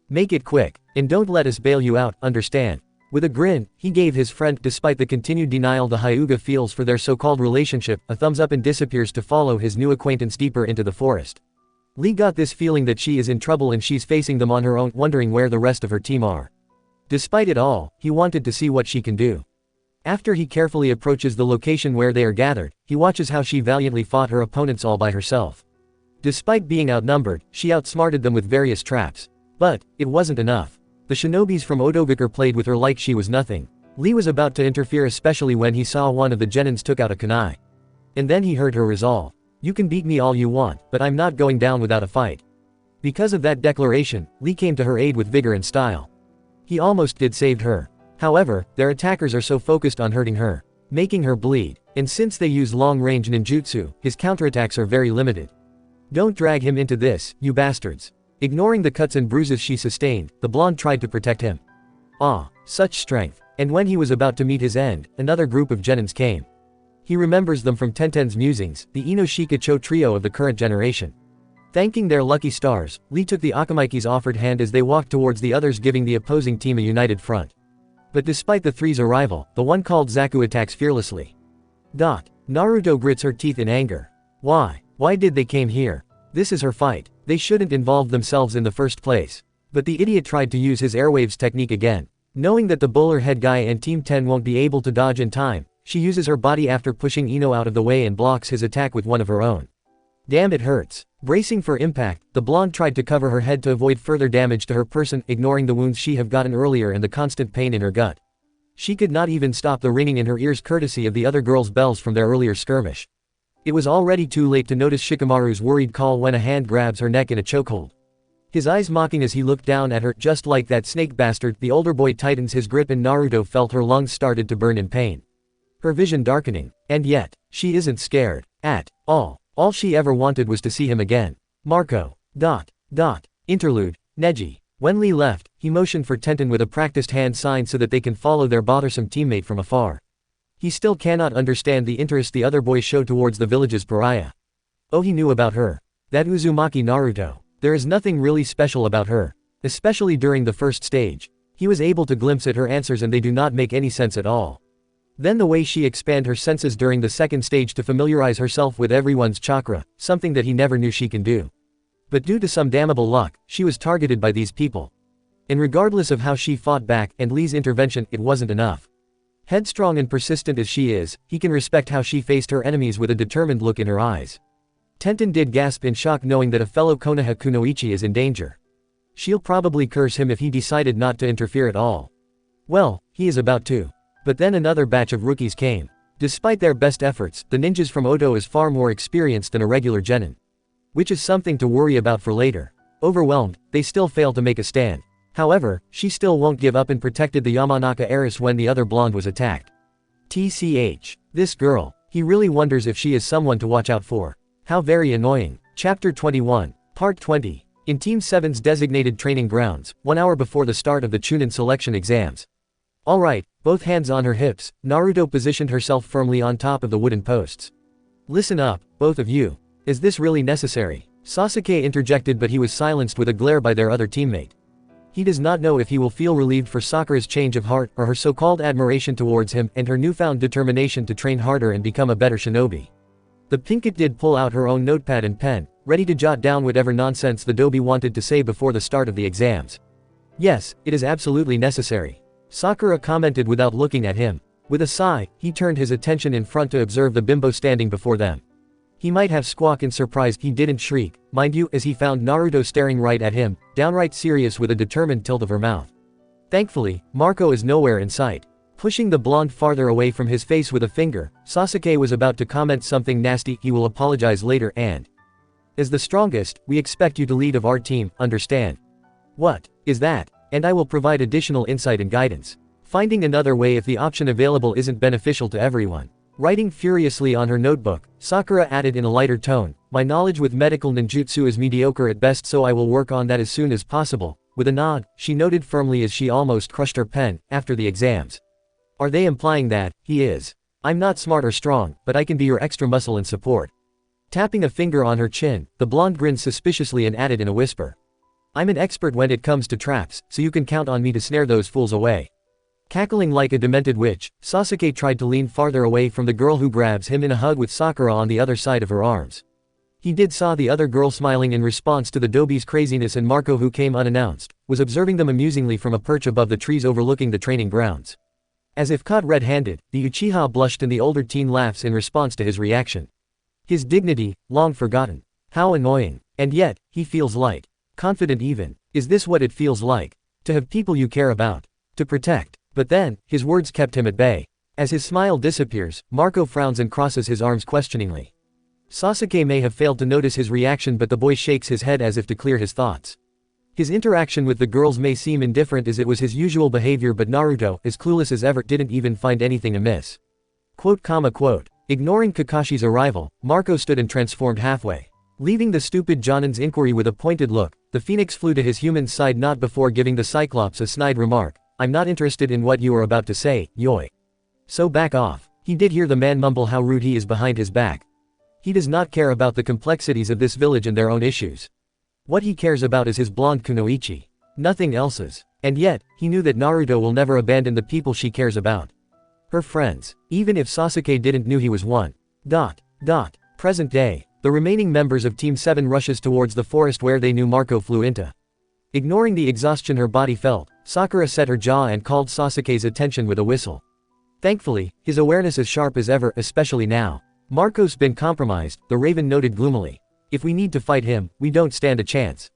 Make it quick, and don't let us bail you out, understand? With a grin, he gave his friend, despite the continued denial the Hyuga feels for their so-called relationship, a thumbs up and disappears to follow his new acquaintance deeper into the forest. Lee got this feeling that she is in trouble and she's facing them on her own, wondering where the rest of her team are. Despite it all, he wanted to see what she can do. After he carefully approaches the location where they are gathered, he watches how she valiantly fought her opponents all by herself. Despite being outnumbered, she outsmarted them with various traps. But it wasn't enough. The shinobis from Odogakur played with her like she was nothing. Lee was about to interfere, especially when he saw one of the genins took out a kunai. And then he heard her resolve. You can beat me all you want, but I'm not going down without a fight. Because of that declaration, Lee came to her aid with vigor and style. He almost did saved her. However, their attackers are so focused on hurting her, making her bleed, and since they use long-range ninjutsu, his counterattacks are very limited. Don't drag him into this, you bastards. Ignoring the cuts and bruises she sustained, the blonde tried to protect him. Such strength. And when he was about to meet his end, another group of genins came. He remembers them from Tenten's musings, the Inoshika Cho trio of the current generation. Thanking their lucky stars, Lee took the Akamaiki's offered hand as they walked towards the others, giving the opposing team a united front. But despite the three's arrival, the one called Zaku attacks fearlessly. Naruto grits her teeth in anger. Why? Why did they came here? This is her fight. They shouldn't involve themselves in the first place. But the idiot tried to use his airwaves technique again. Knowing that the bowler head guy and Team 10 won't be able to dodge in time, she uses her body after pushing Ino out of the way and blocks his attack with one of her own. Damn, it hurts. Bracing for impact, the blonde tried to cover her head to avoid further damage to her person, ignoring the wounds she have gotten earlier and the constant pain in her gut. She could not even stop the ringing in her ears courtesy of the other girls' bells from their earlier skirmish. It was already too late to notice Shikamaru's worried call when a hand grabs her neck in a chokehold. His eyes mocking as he looked down at her. Just like that snake bastard, the older boy tightens his grip and Naruto felt her lungs started to burn in pain. Her vision darkening. And yet, she isn't scared. At all. All she ever wanted was to see him again. Marco. Interlude. Neji. When Lee left, he motioned for Tenten with a practiced hand sign so that they can follow their bothersome teammate from afar. He still cannot understand the interest the other boys show towards the village's pariah. Oh, he knew about her. That Uzumaki Naruto. There is nothing really special about her. Especially during the first stage. He was able to glimpse at her answers and they do not make any sense at all. Then the way she expand her senses during the second stage to familiarize herself with everyone's chakra, something that he never knew she can do. But due to some damnable luck, she was targeted by these people. And regardless of how she fought back and Lee's intervention, it wasn't enough. Headstrong and persistent as she is, he can respect how she faced her enemies with a determined look in her eyes. Tenten did gasp in shock knowing that a fellow Konoha Kunoichi is in danger. She'll probably curse him if he decided not to interfere at all. Well, he is about to. But then another batch of rookies came. Despite their best efforts, the ninjas from Odo is far more experienced than a regular genin. Which is something to worry about for later. Overwhelmed, they still fail to make a stand. However, she still won't give up and protected the Yamanaka heiress when the other blonde was attacked. TCH. This girl. He really wonders if she is someone to watch out for. How very annoying. Chapter 21. Part 20. in Team 7's designated training grounds, 1 hour before the start of the Chunin selection exams. Alright, both hands on her hips, Naruto positioned herself firmly on top of the wooden posts. Listen up, both of you. Is this really necessary? Sasuke interjected, but he was silenced with a glare by their other teammate. He does not know if he will feel relieved for Sakura's change of heart or her so-called admiration towards him and her newfound determination to train harder and become a better shinobi. The Pinkett did pull out her own notepad and pen, ready to jot down whatever nonsense the Dobi wanted to say before the start of the exams. Yes, it is absolutely necessary. Sakura commented without looking at him. With a sigh, he turned his attention in front to observe the bimbo standing before them. He might have squawked in surprise, he didn't shriek, mind you, as he found Naruto staring right at him, downright serious with a determined tilt of her mouth. Thankfully, Marco is nowhere in sight. Pushing the blonde farther away from his face with a finger, Sasuke was about to comment something nasty, he will apologize later and… As the strongest, we expect you to lead of our team, understand? What is that? And I will provide additional insight and guidance. Finding another way if the option available isn't beneficial to everyone. Writing furiously on her notebook, Sakura added in a lighter tone, my knowledge with medical ninjutsu is mediocre at best, so I will work on that as soon as possible. With a nod, she noted firmly as she almost crushed her pen, after the exams. Are they implying that he is? I'm not smart or strong, but I can be your extra muscle and support. Tapping a finger on her chin, the blonde grinned suspiciously and added in a whisper. I'm an expert when it comes to traps, so you can count on me to snare those fools away. Cackling like a demented witch, Sasuke tried to lean farther away from the girl who grabs him in a hug with Sakura on the other side of her arms. He did saw the other girl smiling in response to the Dobi's craziness, and Marco, who came unannounced, was observing them amusingly from a perch above the trees overlooking the training grounds. As if caught red-handed, the Uchiha blushed and the older teen laughs in response to his reaction. His dignity, long forgotten. How annoying. And yet, he feels light. Confident even. Is this what it feels like? To have people you care about. To protect. But then, his words kept him at bay. As his smile disappears, Marco frowns and crosses his arms questioningly. Sasuke may have failed to notice his reaction, but the boy shakes his head as if to clear his thoughts. His interaction with the girls may seem indifferent as it was his usual behavior, but Naruto, as clueless as ever, didn't even find anything amiss. Quote. Ignoring Kakashi's arrival, Marco stood and transformed halfway. Leaving the stupid Jonin's inquiry with a pointed look, the phoenix flew to his human side not before giving the Cyclops a snide remark. I'm not interested in what you are about to say, Yoi. So back off. He did hear the man mumble how rude he is behind his back. He does not care about the complexities of this village and their own issues. What he cares about is his blonde kunoichi. Nothing else's. And yet, he knew that Naruto will never abandon the people she cares about. Her friends. Even if Sasuke didn't knew he was one. Present day. The remaining members of Team 7 rushes towards the forest where they knew Marco flew into. Ignoring the exhaustion her body felt, Sakura set her jaw and called Sasuke's attention with a whistle. Thankfully, his awareness as sharp as ever, especially now. Marco's been compromised, the Raven noted gloomily. If we need to fight him, we don't stand a chance.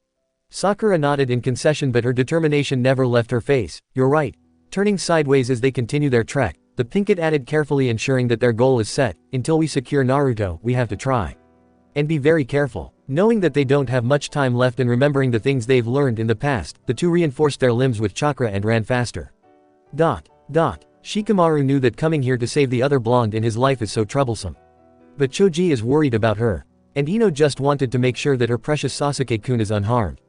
Sakura nodded in concession, but her determination never left her face. You're right. Turning sideways as they continue their trek, the Pinkett added carefully, ensuring that their goal is set. Until we secure Naruto, we have to try. And be very careful. Knowing that they don't have much time left and remembering the things they've learned in the past, the two reinforced their limbs with chakra and ran faster. Shikamaru knew that coming here to save the other blonde in his life is so troublesome. But Choji is worried about her. And Ino just wanted to make sure that her precious Sasuke-kun is unharmed.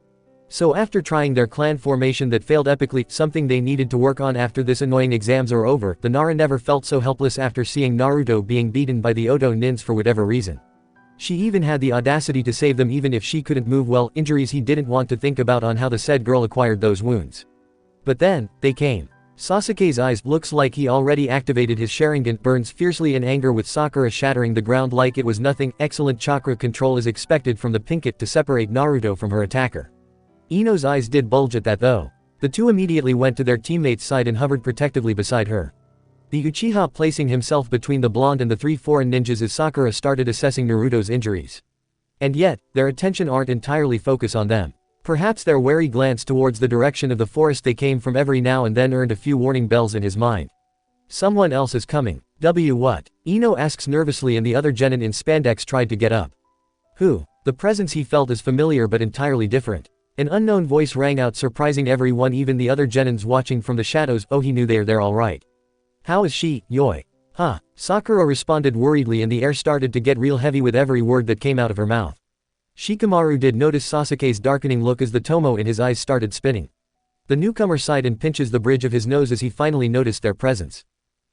So after trying their clan formation that failed epically, something they needed to work on after this annoying exams are over, the Nara never felt so helpless after seeing Naruto being beaten by the Oto nins for whatever reason. She even had the audacity to save them even if she couldn't move well, injuries he didn't want to think about on how the said girl acquired those wounds. But then, they came. Sasuke's eyes, looks like he already activated his Sharingan, burns fiercely in anger with Sakura shattering the ground like it was nothing. Excellent chakra control is expected from the Pinkett to separate Naruto from her attacker. Ino's eyes did bulge at that though. The two immediately went to their teammate's side and hovered protectively beside her. The Uchiha placing himself between the blonde and the three foreign ninjas as Sakura started assessing Naruto's injuries. And yet, their attention aren't entirely focused on them. Perhaps their wary glance towards the direction of the forest they came from every now and then earned a few warning bells in his mind. Someone else is coming. What? Ino asks nervously, and the other genin in spandex tried to get up. Who? The presence he felt is familiar but entirely different. An unknown voice rang out, surprising everyone, even the other genins watching from the shadows. Oh, he knew they're there all right. How is she, Yoi? Sakura responded worriedly, and the air started to get real heavy with every word that came out of her mouth. Shikamaru did notice Sasuke's darkening look as the tomo in his eyes started spinning. The newcomer sighed and pinches the bridge of his nose as he finally noticed their presence.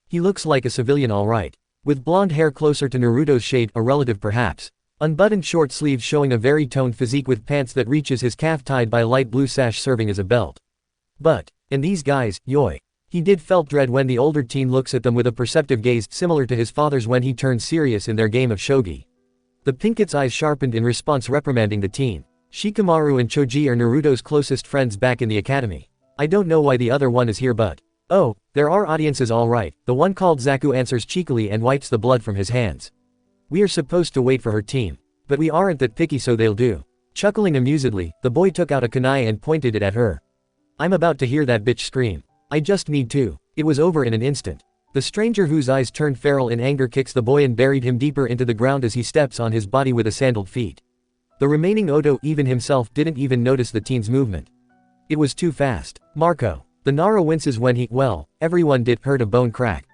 He looks like a civilian alright. With blonde hair closer to Naruto's shade, a relative perhaps. Unbuttoned short sleeves showing a very toned physique with pants that reaches his calf tied by a light blue sash serving as a belt. But, and these guys, yoi. He did felt dread when the older teen looks at them with a perceptive gaze similar to his father's when he turned serious in their game of shogi. The pinket's eyes sharpened in response reprimanding the teen. Shikamaru and Choji are Naruto's closest friends back in the academy. I don't know why the other one is here but. Oh, there are audiences alright, the one called Zaku answers cheekily and wipes the blood from his hands. We are supposed to wait for her team. But we aren't that picky so they'll do. Chuckling amusedly, the boy took out a kunai and pointed it at her. I'm about to hear that bitch scream. I just need to. It was over in an instant. The stranger whose eyes turned feral in anger kicks the boy and buried him deeper into the ground as he steps on his body with a sandaled feet. The remaining Oto even himself didn't even notice the teen's movement. It was too fast. Marco. The Nara winces when he, well, everyone did, heard a bone crack.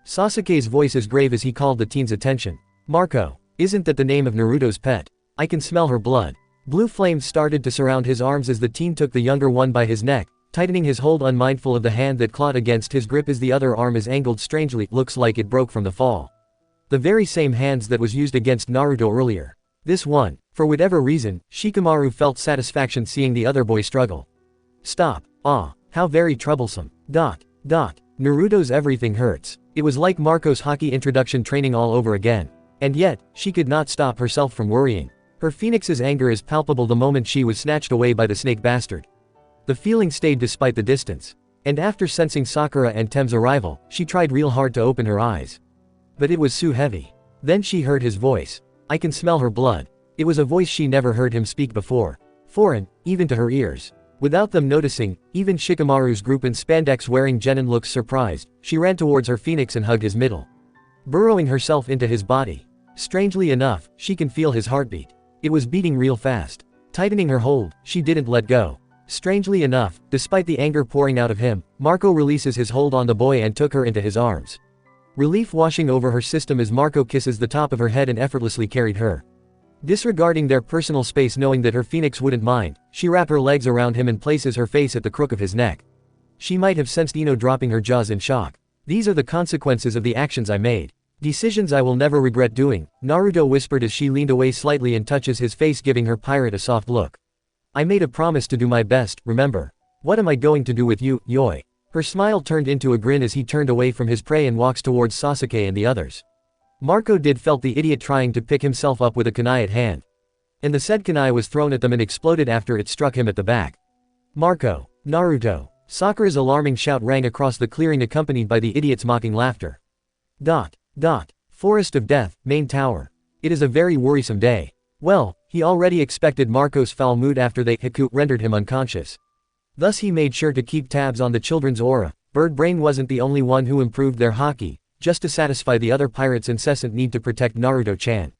Sasuke's voice is grave as he called the teen's attention. Marco. Isn't that the name of Naruto's pet? I can smell her blood. Blue flames started to surround his arms as the teen took the younger one by his neck, tightening his hold unmindful of the hand that clawed against his grip as the other arm is angled strangely, looks like it broke from the fall. The very same hands that was used against Naruto earlier. This one, for whatever reason, Shikamaru felt satisfaction seeing the other boy struggle. Stop. Ah, how very troublesome. Naruto's everything hurts. It was like Marco's hockey introduction training all over again. And yet, she could not stop herself from worrying. Her phoenix's anger is palpable the moment she was snatched away by the snake bastard. The feeling stayed despite the distance. And after sensing Sakura and Tem's arrival, she tried real hard to open her eyes. But it was too heavy. Then she heard his voice. I can smell her blood. It was a voice she never heard him speak before. Foreign, even to her ears. Without them noticing, even Shikamaru's group in spandex wearing genin looks surprised, she ran towards her phoenix and hugged his middle. Burrowing herself into his body. Strangely enough, she can feel his heartbeat. It was beating real fast. Tightening her hold, she didn't let go. Strangely enough, despite the anger pouring out of him, Marco releases his hold on the boy and took her into his arms. Relief washing over her system as Marco kisses the top of her head and effortlessly carried her. Disregarding their personal space knowing that her phoenix wouldn't mind, she wrapped her legs around him and places her face at the crook of his neck. She might have sensed Ino dropping her jaws in shock. These are the consequences of the actions I made. Decisions I will never regret doing, Naruto whispered as she leaned away slightly and touches his face giving her pirate a soft look. I made a promise to do my best, remember? What am I going to do with you, yoi? Her smile turned into a grin as he turned away from his prey and walks towards Sasuke and the others. Marco did felt the idiot trying to pick himself up with a kunai at hand. And the said kunai was thrown at them and exploded after it struck him at the back. Marco. Naruto. Sakura's alarming shout rang across the clearing accompanied by the idiot's mocking laughter. Forest of Death, main tower. It is a very worrisome day. Well, he already expected Marco's foul mood after they Hiku rendered him unconscious. Thus he made sure to keep tabs on the children's aura. Bird Brain wasn't the only one who improved their haki, just to satisfy the other pirates' incessant need to protect Naruto-chan.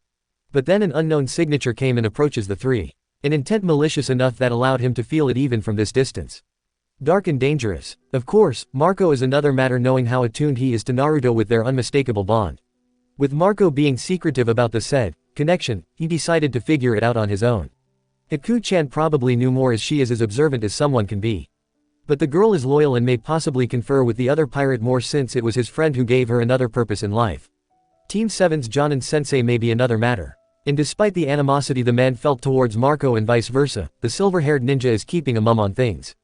But then an unknown signature came and approaches the three. An intent malicious enough that allowed him to feel it even from this distance. Dark and dangerous. Of course, Marco is another matter knowing how attuned he is to Naruto with their unmistakable bond. With Marco being secretive about the said connection, he decided to figure it out on his own. Hiku-chan probably knew more as she is as observant as someone can be. But the girl is loyal and may possibly confer with the other pirate more since it was his friend who gave her another purpose in life. Team 7's Jonin sensei may be another matter. And despite the animosity the man felt towards Marco and vice versa, the silver-haired ninja is keeping a mum on things.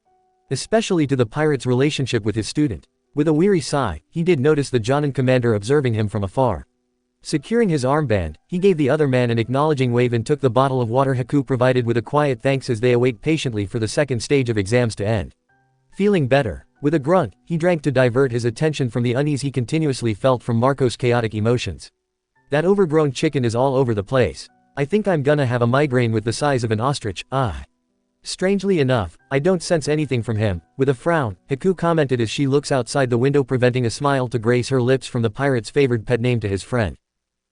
Especially to the pirate's relationship with his student. With a weary sigh, he did notice the Jonin commander observing him from afar. Securing his armband, he gave the other man an acknowledging wave and took the bottle of water Haku provided with a quiet thanks as they await patiently for the second stage of exams to end. Feeling better, with a grunt, he drank to divert his attention from the unease he continuously felt from Marco's chaotic emotions. That overgrown chicken is all over the place. I think I'm gonna have a migraine with the size of an ostrich, ah. Strangely enough, I don't sense anything from him. With a frown, Haku commented as she looks outside the window preventing a smile to grace her lips from the pirate's favored pet name to his friend.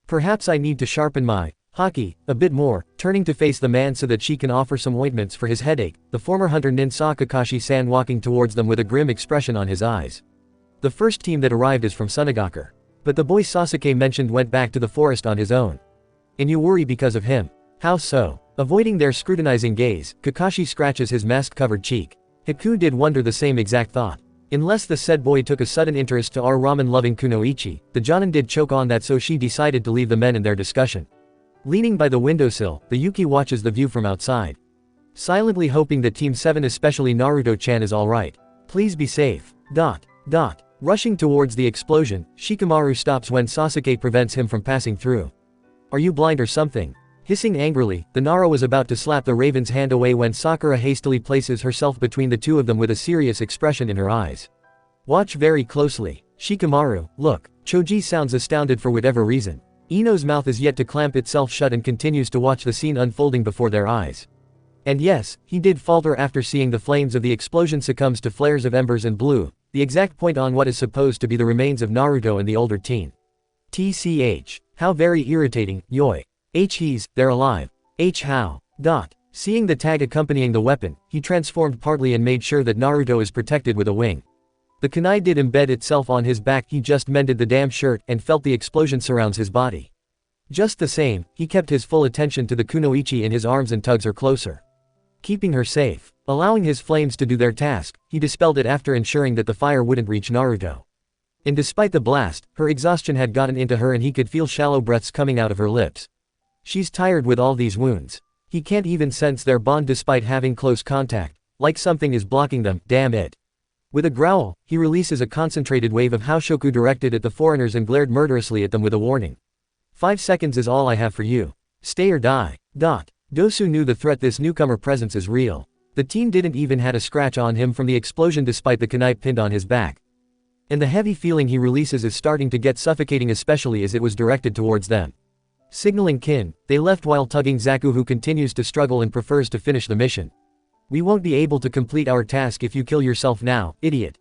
Perhaps I need to sharpen my haki a bit more, turning to face the man so that she can offer some ointments for his headache. The former hunter Nin saw Kakashi-san walking towards them with a grim expression on his eyes. The first team that arrived is from Sunagakure. But the boy Sasuke mentioned went back to the forest on his own. And you worry because of him. How so? Avoiding their scrutinizing gaze, Kakashi scratches his mask-covered cheek. Haku did wonder the same exact thought. Unless the said boy took a sudden interest to our ramen-loving Kunoichi, the Jonin did choke on that, so she decided to leave the men in their discussion. Leaning by the windowsill, the Yuki watches the view from outside, silently hoping that Team 7, especially Naruto-chan, is alright. Please be safe. ... Rushing towards the explosion, Shikamaru stops when Sasuke prevents him from passing through. Are you blind or something? Hissing angrily, the Nara was about to slap the Raven's hand away when Sakura hastily places herself between the two of them with a serious expression in her eyes. Watch very closely. Shikamaru, look. Choji sounds astounded for whatever reason. Ino's mouth is yet to clamp itself shut and continues to watch the scene unfolding before their eyes. And yes, he did falter after seeing the flames of the explosion succumbs to flares of embers and blue, the exact point on what is supposed to be the remains of Naruto and the older teen. TCH. How very irritating, yoi. They're alive. How? Seeing the tag accompanying the weapon, he transformed partly and made sure that Naruto is protected with a wing. The kunai did embed itself on his back, he just mended the damn shirt and felt the explosion surrounds his body. Just the same, he kept his full attention to the kunoichi in his arms and tugs her closer, keeping her safe. Allowing his flames to do their task, he dispelled it after ensuring that the fire wouldn't reach Naruto. And despite the blast, her exhaustion had gotten into her and he could feel shallow breaths coming out of her lips. She's tired with all these wounds. He can't even sense their bond despite having close contact, like something is blocking them, damn it. With a growl, he releases a concentrated wave of Haoshoku directed at the foreigners and glared murderously at them with a warning. 5 seconds is all I have for you. Stay or die. Dosu knew the threat this newcomer presence is real. The teen didn't even had a scratch on him from the explosion despite the kunai pinned on his back. And the heavy feeling he releases is starting to get suffocating, especially as it was directed towards them. Signaling kin, they left while tugging Zaku, who continues to struggle and prefers to finish the mission. We won't be able to complete our task if you kill yourself now, idiot.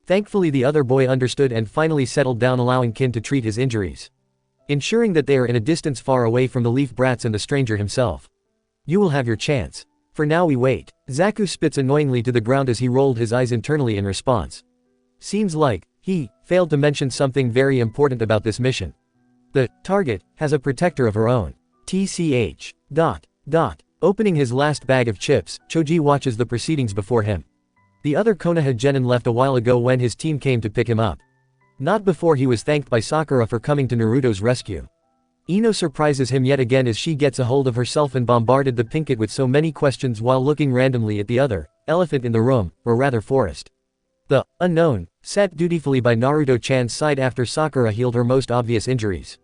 Thankfully the other boy understood and finally settled down, allowing kin to treat his injuries, ensuring that they are in a distance far away from the leaf brats and the stranger himself. You will have your chance. For now we wait. Zaku spits annoyingly to the ground as he rolled his eyes internally in response. Seems like he failed to mention something very important about this mission. The target has a protector of her own. TCH. Opening his last bag of chips, Choji watches the proceedings before him. The other Konoha genin left a while ago when his team came to pick him up. Not before he was thanked by Sakura for coming to Naruto's rescue. Ino surprises him yet again as she gets a hold of herself and bombarded the Pinkett with so many questions while looking randomly at the other elephant in the room, or rather forest. The unknown sat dutifully by Naruto-chan's side after Sakura healed her most obvious injuries.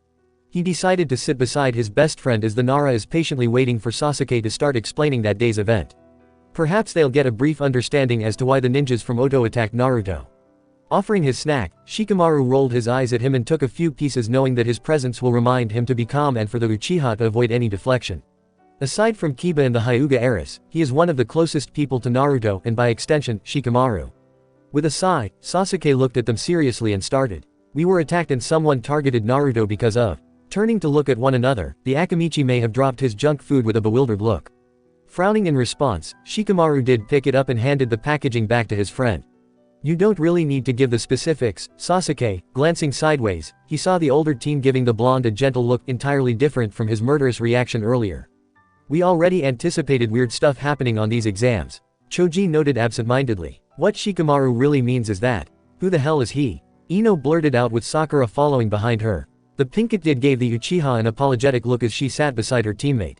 He decided to sit beside his best friend as the Nara is patiently waiting for Sasuke to start explaining that day's event. Perhaps they'll get a brief understanding as to why the ninjas from Oto attacked Naruto. Offering his snack, Shikamaru rolled his eyes at him and took a few pieces, knowing that his presence will remind him to be calm and for the Uchiha to avoid any deflection. Aside from Kiba and the Hyuga heiress, he is one of the closest people to Naruto and by extension, Shikamaru. With a sigh, Sasuke looked at them seriously and started. We were attacked and someone targeted Naruto because of. Turning to look at one another, the Akamichi may have dropped his junk food with a bewildered look. Frowning in response, Shikamaru did pick it up and handed the packaging back to his friend. You don't really need to give the specifics, Sasuke. Glancing sideways, he saw the older teen giving the blonde a gentle look entirely different from his murderous reaction earlier. We already anticipated weird stuff happening on these exams, Choji noted absentmindedly. What Shikamaru really means is that, who the hell is he? Ino blurted out with Sakura following behind her. The Pinkett did gave the Uchiha an apologetic look as she sat beside her teammate.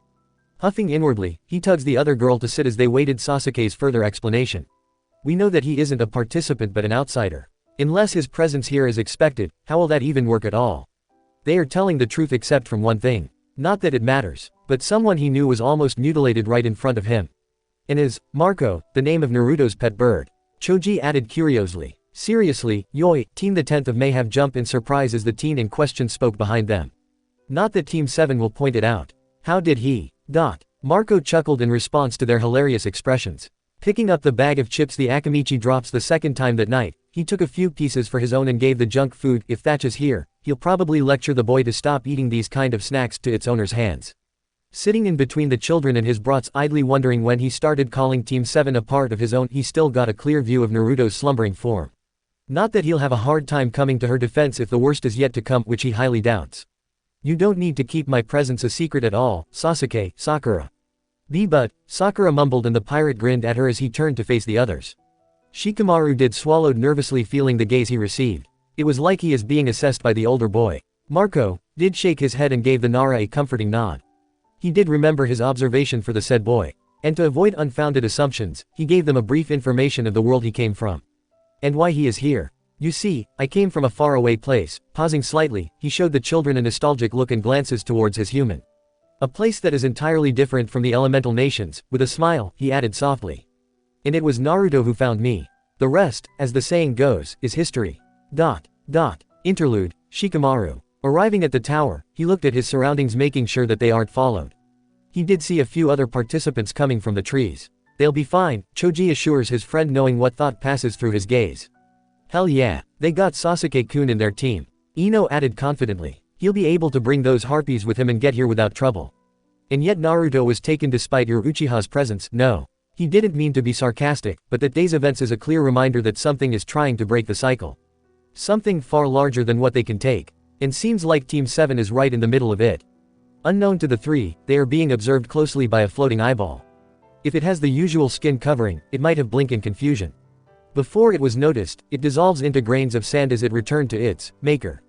Huffing inwardly, he tugs the other girl to sit as they waited Sasuke's further explanation. We know that he isn't a participant but an outsider. Unless his presence here is expected, how will that even work at all? They are telling the truth except from one thing. Not that it matters, but someone he knew was almost mutilated right in front of him. And is Marco, the name of Naruto's pet bird? Choji added curiously. Seriously, yoi, Team the 10th of may have jumped in surprise as the teen in question spoke behind them. Not that Team 7 will point it out. How did he? Marco chuckled in response to their hilarious expressions. Picking up the bag of chips the Akamichi drops the second time that night, he took a few pieces for his own and gave the junk food. If Thatch is here, he'll probably lecture the boy to stop eating these kind of snacks to its owner's hands. Sitting in between the children and his brats idly wondering when he started calling Team 7 a part of his own, he still got a clear view of Naruto's slumbering form. Not that he'll have a hard time coming to her defense if the worst is yet to come, which he highly doubts. You don't need to keep my presence a secret at all, Sasuke, Sakura. But, Sakura mumbled and the pirate grinned at her as he turned to face the others. Shikamaru did swallowed nervously feeling the gaze he received. It was like he is being assessed by the older boy. Marco did shake his head and gave the Nara a comforting nod. He did remember his observation for the said boy. And to avoid unfounded assumptions, he gave them a brief information of the world he came from. And why he is here. You see, I came from a faraway place. Pausing slightly, he showed the children a nostalgic look and glances towards his human. A place that is entirely different from the elemental nations. With a smile, he added softly. And it was Naruto who found me. The rest, as the saying goes, is history. Interlude, Shikamaru. Arriving at the tower, he looked at his surroundings making sure that they aren't followed. He did see a few other participants coming from the trees. They'll be fine, Choji assures his friend knowing what thought passes through his gaze. Hell yeah, they got Sasuke-kun in their team. Ino added confidently. He'll be able to bring those harpies with him and get here without trouble. And yet Naruto was taken despite your Uchiha's presence. No. He didn't mean to be sarcastic, but that day's events is a clear reminder that something is trying to break the cycle. Something far larger than what they can take. And seems like Team 7 is right in the middle of it. Unknown to the three, they are being observed closely by a floating eyeball. If it has the usual skin covering, it might have blinked in confusion. Before it was noticed, it dissolves into grains of sand as it returned to its maker.